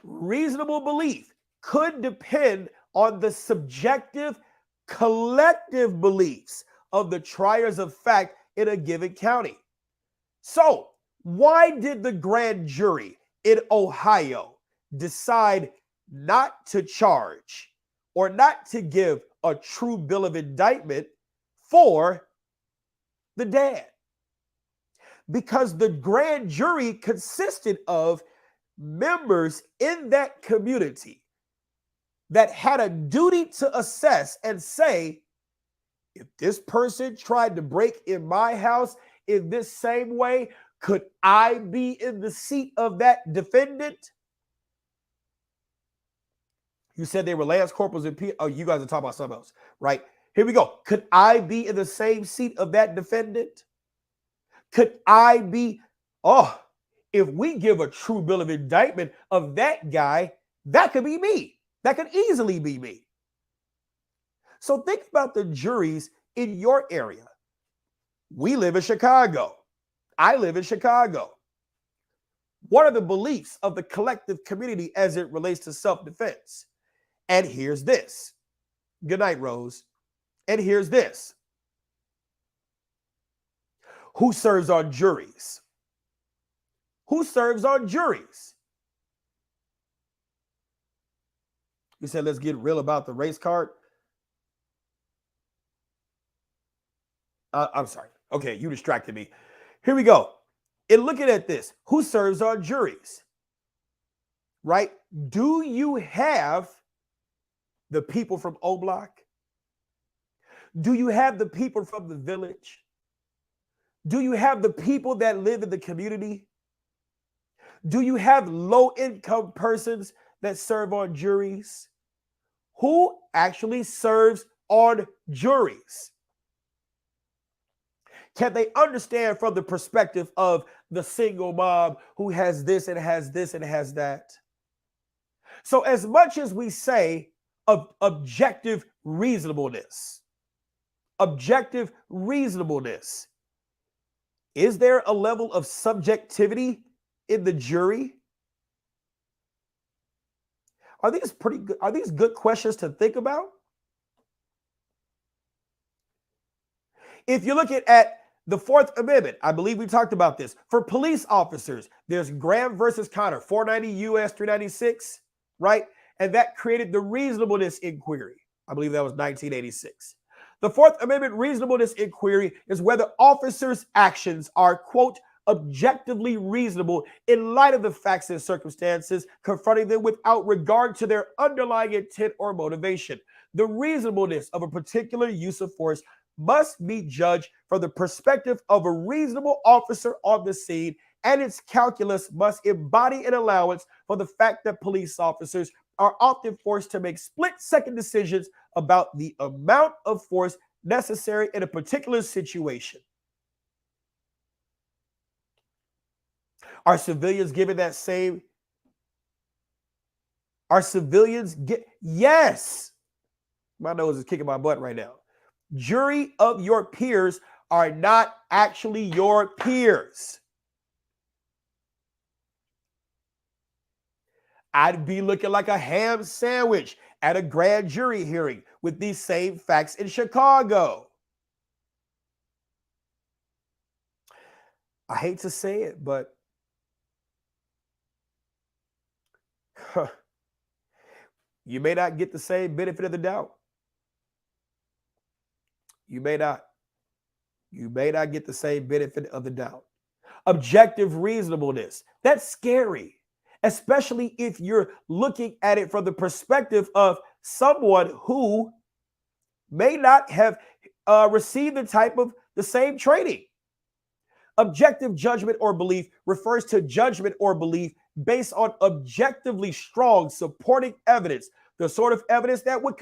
S3: Reasonable belief could depend on the subjective collective beliefs of the triers of fact in a given county. So, why did the grand jury in Ohio decide not to charge or not to give a true bill of indictment for the dad? Because the grand jury consisted of members in that community that had a duty to assess and say, if this person tried to break in my house in this same way, could I be in the seat of that defendant? You said they were Lance Corporals and oh, you guys are talking about something else, right? Here we go. Could I be in the same seat of that defendant? Could I be, if we give a true bill of indictment of that guy, that could be me. That could easily be me. So think about the juries in your area. We live in Chicago. I live in Chicago. What are the beliefs of the collective community as it relates to self-defense? And here's this. Good night, Rose. And here's this. Who serves on juries? Who serves on juries? You said, let's get real about the race card. I'm sorry. Okay, you distracted me. Here we go. In looking at this, who serves on juries? Right? Do you have the people from O Block? Do you have the people from the village? Do you have the people that live in the community? Do you have low-income persons that serve on juries? Who actually serves on juries? Can they understand from the perspective of the single mom who has this and has this and has that? So as much as we say of objective reasonableness, is there a level of subjectivity in the jury? Are these pretty good? Are these good questions to think about? If you're looking at the Fourth Amendment, I believe we talked about this. For police officers, there's Graham versus Connor, 490 U.S. 396, right? And that created the reasonableness inquiry. I believe that was 1986. The Fourth Amendment reasonableness inquiry is whether officers' actions are, quote, objectively reasonable in light of the facts and circumstances confronting them without regard to their underlying intent or motivation. The reasonableness of a particular use of force must be judged from the perspective of a reasonable officer on the scene, and its calculus must embody an allowance for the fact that police officers are often forced to make split-second decisions about the amount of force necessary in a particular situation. Are civilians given that same? Are civilians get? Yes. My nose is kicking my butt right now. Jury of your peers are not actually your peers. I'd be looking like a ham sandwich at a grand jury hearing with these same facts in Chicago. I hate to say it, but you may not get the same benefit of the doubt. You may not. You may not get the same benefit of the doubt. Objective reasonableness. That's scary, especially if you're looking at it from the perspective of someone who may not have received the same training. Objective judgment or belief refers to judgment or belief based on objectively strong supporting evidence, the sort of evidence that would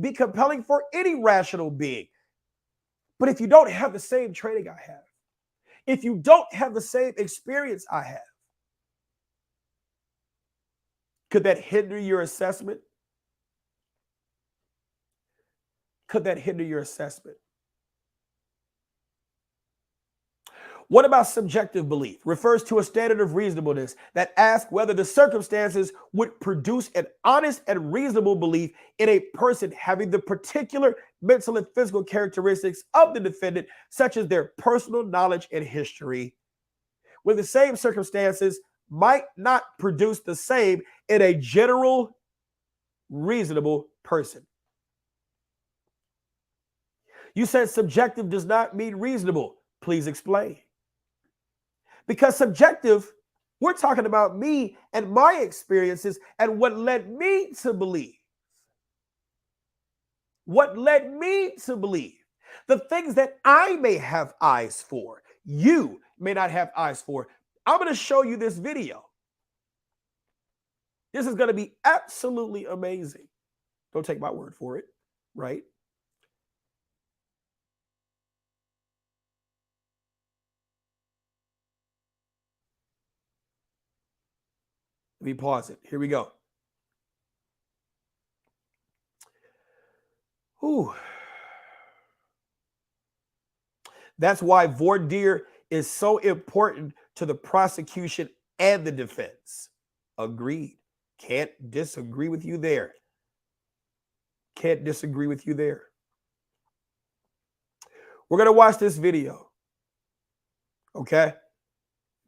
S3: be compelling for any rational being. But if you don't have the same training I have, if you don't have the same experience I have, could that hinder your assessment? Could that hinder your assessment? What about subjective belief? Refers to a standard of reasonableness that asks whether the circumstances would produce an honest and reasonable belief in a person having the particular mental and physical characteristics of the defendant, such as their personal knowledge and history, when the same circumstances might not produce the same in a general, reasonable person. You said subjective does not mean reasonable. Please explain. Because subjective, we're talking about me and my experiences and what led me to believe. What led me to believe. The things that I may have eyes for, you may not have eyes for. I'm going to show you this video. This is going to be absolutely amazing. Don't take my word for it, right? Let me pause it. Here we go. Whew. That's why voir dire is so important to the prosecution and the defense. Agreed. Can't disagree with you there. Can't disagree with you there. We're going to watch this video. Okay?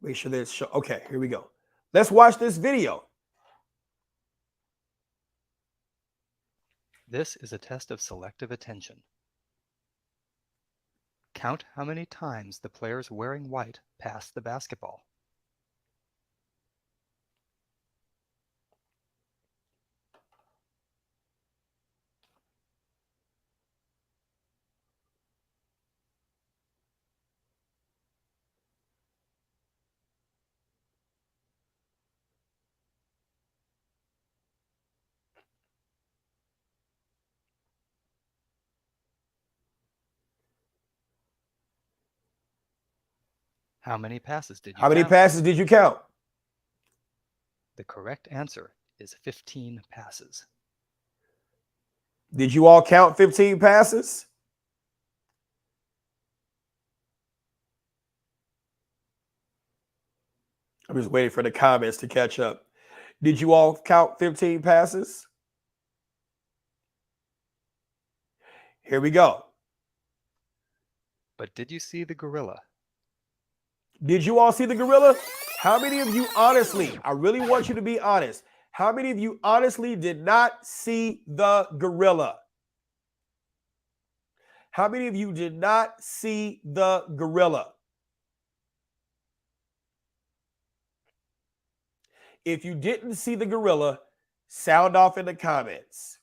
S3: Make sure that it's show. Okay, here we go. Let's watch this video.
S12: This is a test of selective attention. Count how many times the players wearing white pass the basketball. How many passes did you
S3: How many
S12: count?
S3: passes did you count?
S12: The correct answer is 15 passes.
S3: Did you all count 15 passes? I'm just waiting for the comments to catch up. Did you all count 15 passes? Here we go.
S12: But did you see the gorilla?
S3: Did you all see the gorilla? How many of you honestly, I really want you to be honest. How many of you honestly did not see the gorilla? How many of you did not see the gorilla? If you didn't see the gorilla, sound off in the comments.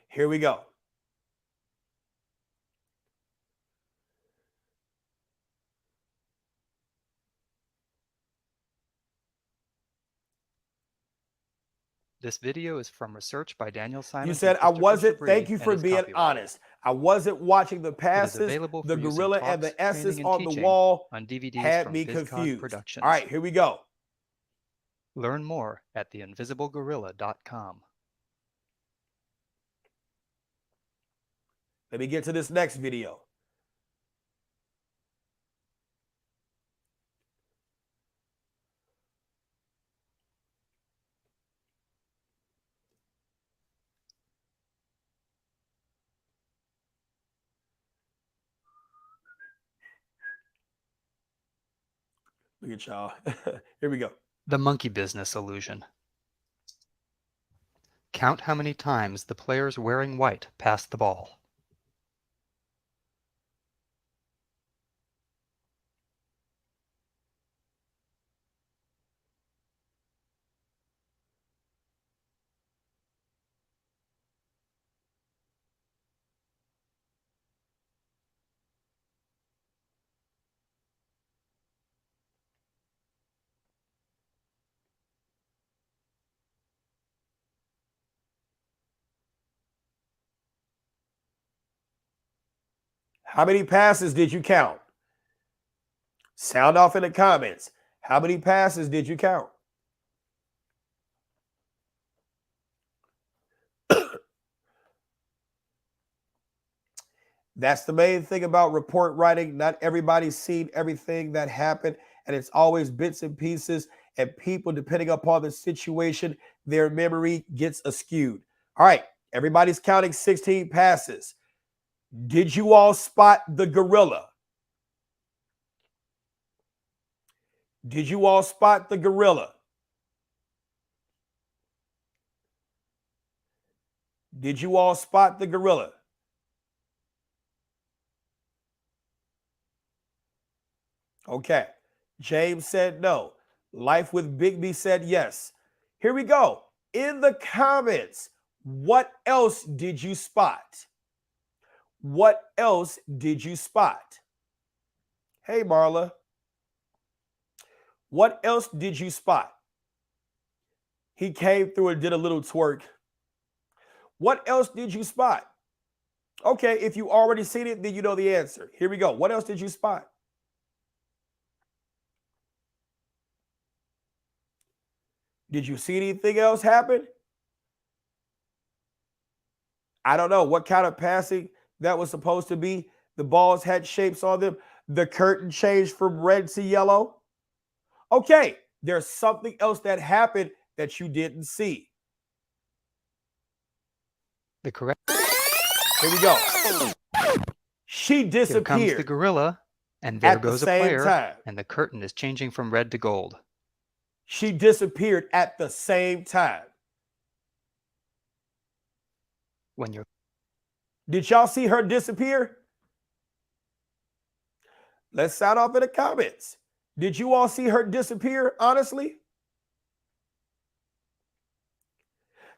S3: Here we go.
S12: This video is from research by Daniel Simons.
S3: You said I wasn't. Thank you for being honest. I wasn't watching the passes. The gorilla and the S's on the wall
S12: on DVDs
S3: had
S12: from
S3: me
S12: VizCon
S3: confused.
S12: Productions.
S3: All right, here we go.
S12: Learn more at theinvisiblegorilla.com.
S3: Let me get to this next video. Look at y'all. Here we go.
S12: The monkey business illusion. Count how many times the players wearing white pass the ball.
S3: How many passes did you count? Sound off in the comments. How many passes did you count? That's the main thing about report writing. Not everybody's seen everything that happened, and it's always bits and pieces, and people, depending upon the situation, their memory gets askewed. All right, everybody's counting 16 passes. Did you all spot the gorilla? Did you all spot the gorilla? Did you all spot the gorilla? Okay. James said no. Life with Big B said yes. Here we go. In the comments, what else did you spot? What else did you spot? Hey, Marla. What else did you spot? He came through and did a little twerk. What else did you spot? Okay, if you already seen it, then you know the answer. Here we go. What else did you spot? Did you see anything else happen? I don't know what kind of passing that was supposed to be. The balls had shapes on them. The curtain changed from red to yellow. Okay, there's something else that happened that you didn't see.
S12: The correct.
S3: Here we go. She disappeared.
S12: Here comes the gorilla, and there goes a player,
S3: time.
S12: and the curtain is changing from red to gold.
S3: She disappeared at the same time.
S12: When you're
S3: Did y'all see her disappear? Let's sound off in the comments. Did you all see her disappear, honestly?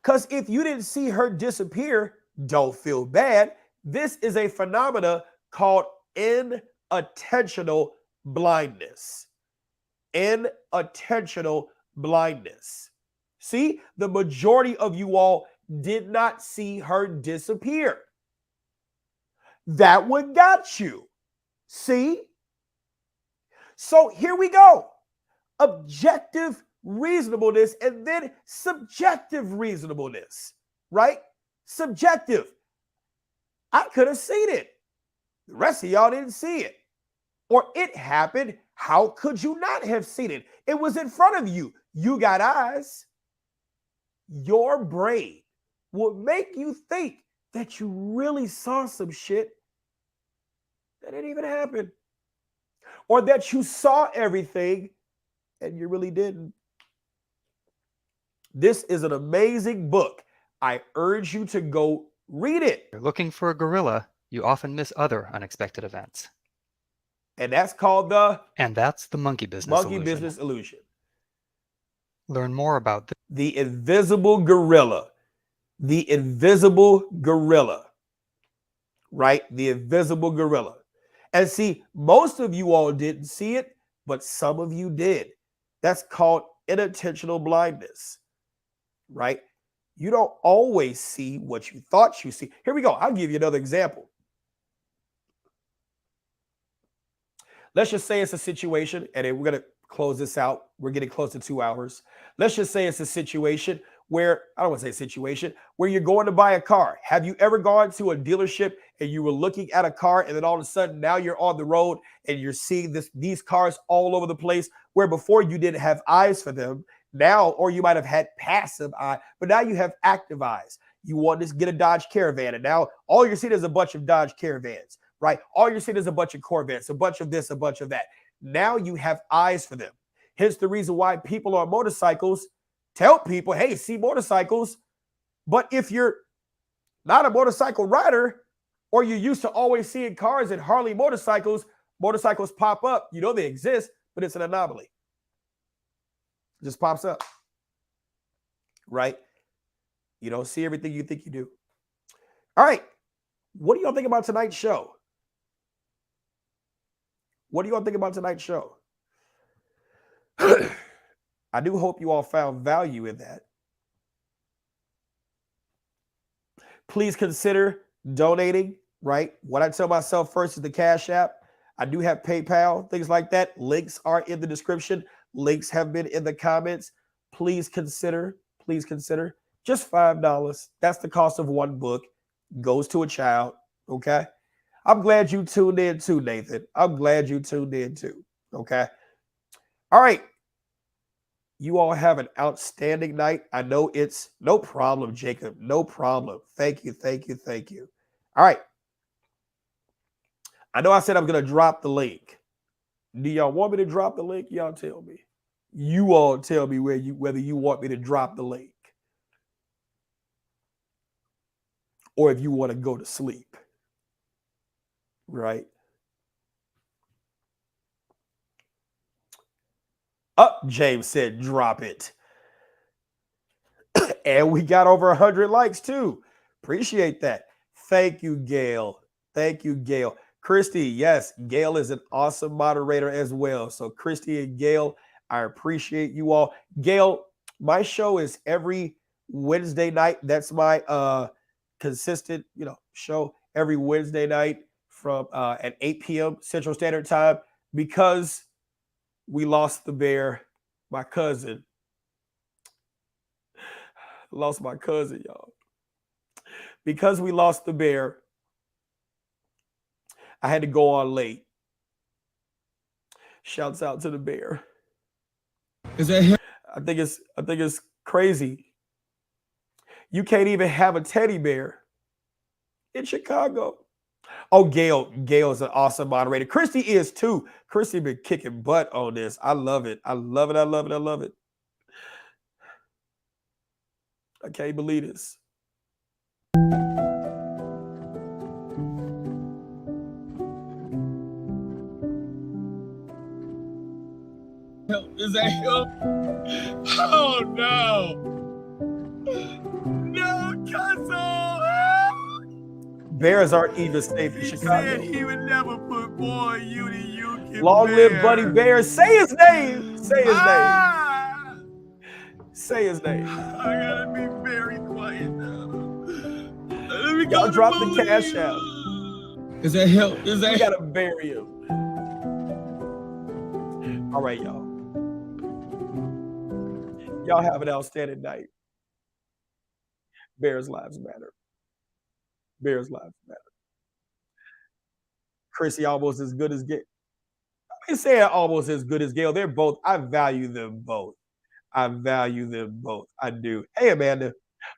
S3: Because if you didn't see her disappear, don't feel bad. This is a phenomena called inattentional blindness. Inattentional blindness. See, the majority of you all did not see her disappear.
S13: That one got you. See? So here we go. Objective reasonableness and then subjective reasonableness, right? Subjective. I could have seen it. The rest of y'all didn't see it. Or it happened. How could you not have seen it? It was in front of you. You got eyes. Your brain will make you think that you really saw some shit that didn't even happen. Or that you saw everything and you really didn't. This is an amazing book. I urge you to go read it.
S12: If you're looking for a gorilla, you often miss other unexpected events.
S13: And that's called the...
S12: And that's the monkey business
S13: monkey
S12: illusion.
S13: business illusion.
S12: Learn more about
S13: the invisible gorilla. The invisible gorilla. Right? The invisible gorilla. And see, most of you all didn't see it, but some of you did. That's called inattentional blindness. Right? You don't always see what you thought you see. Here we go. I'll give you another example. Let's just say it's a situation, and then we're going to close this out. We're getting close to 2 hours. Let's just say it's a situation where, I don't want to say situation, where you're going to buy a car. Have you ever gone to a dealership and you were looking at a car and then all of a sudden now you're on the road and you're seeing these cars all over the place where before you didn't have eyes for them now, or you might have had passive eye, but now you have active eyes. You want to get a Dodge Caravan and now all you're seeing is a bunch of Dodge Caravans, right? All you're seeing is a bunch of Corvettes, a bunch of this, a bunch of that. Now you have eyes for them. Hence the reason why people on motorcycles tell people, hey, see motorcycles. But if you're not a motorcycle rider or you're used to always seeing cars and Harley motorcycles pop up. You know they exist, but it's an anomaly. It just pops up. Right? You don't see everything you think you do. All right. What do y'all think about tonight's show? What do y'all think about tonight's show? I do hope you all found value in that. Please consider donating, right? What I tell myself first is the Cash App. I do have PayPal, things like that. Links are in the description. Links have been in the comments. Please consider just $5. That's the cost of one book. Goes to a child, okay? I'm glad you tuned in too, Nathan. I'm glad you tuned in too, okay? All right. You all have an outstanding night. I know it's no problem, Jacob. No problem. Thank you, thank you, thank you. All right. I know I said I'm going to drop the link. Do y'all want me to drop the link? Y'all tell me. You all tell me whether you want me to drop the link or if you want to go to sleep. Right? James said, drop it. And we got over 100 likes too. Appreciate that. Thank you, Gail. Thank you, Gail. Christy, yes, Gail is an awesome moderator as well. So Christy and Gail, I appreciate you all. Gail, my show is every Wednesday night. That's my consistent, show every Wednesday night from at 8 p.m. Central Standard Time because we lost the bear. My cousin. Lost my cousin, y'all. Because we lost the bear, I had to go on late. Shouts out to the bear.
S4: Is that him?
S13: I think it's crazy. You can't even have a teddy bear in Chicago. Oh, Gail is an awesome moderator. Christy is too. Christy been kicking butt on this. I love it. I love it. I love it. I love it. I can't believe this.
S4: Is that him? Oh no! No, cousin!
S13: Bears aren't even safe in
S4: He
S13: Chicago.
S4: said he would never put more you than you can
S13: Long
S4: bear.
S13: live Buddy Bear. Say his name. Say his name. Say his name.
S4: I gotta be very quiet now. Let me
S13: Y'all
S4: go
S13: drop
S4: to
S13: the Cash App.
S4: Is that help? Is
S13: We
S4: that
S13: gotta bury him. All right, y'all. Y'all have an outstanding night. Bears lives matter. Bears lives matter. Chrissy almost as good as Gail. I ain't saying almost as good as Gail. They're both. I value them both. I value them both. I do. Hey, Amanda.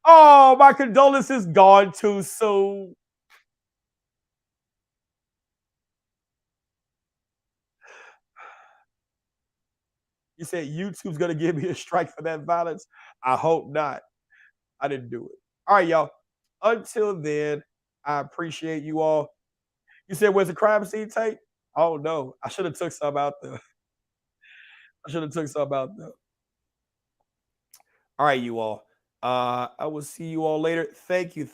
S13: Oh, my condolences gone too soon. You said YouTube's gonna give me a strike for that violence. I hope not. I didn't do it. All right, y'all. Until then, I appreciate you all. You said, where's the crime scene tape? Oh no, I should have took some out there. I should have took some out there. All right, you all. I will see you all later. Thank you,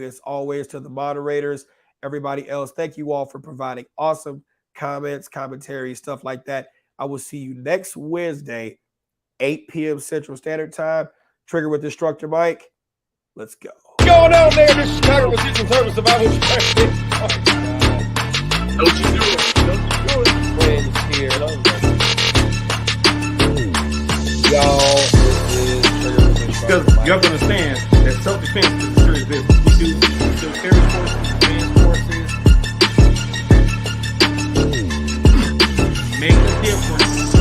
S13: as always, to the moderators, everybody else. Thank you all for providing awesome comments, commentary, stuff like that. I will see you next Wednesday, 8 p.m. Central Standard Time. Trigger with Instructor Mike. Let's go.
S1: What's going on there? This is Trigger with Secret Service Survival Training. Don't you do it. Don't you do it. Friends here. Y'all, this is Trigger with Instructor
S2: Because
S1: Mike.
S2: you have to understand that self-defense is a serious business. We do still carry forces, advanced forces. Make a difference.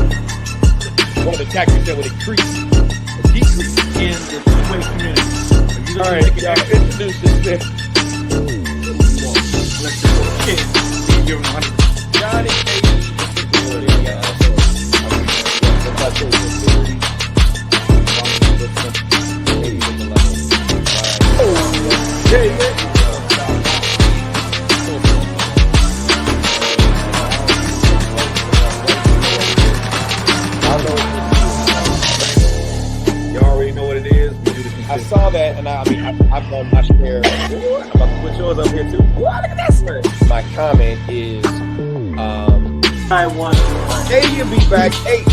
S1: One of the tactics that would increase or decrease
S2: in the two-way community.
S1: All right, y'all introduce this.
S2: Let's just go kids. Give them 100.
S1: Johnny
S2: You already know what it is.
S1: I saw that, and I've done my share. Ooh, I'm about to put yours up here too. Ooh, look at this one. My comment is,
S2: I want.
S1: Hey, you'll be back. Hey.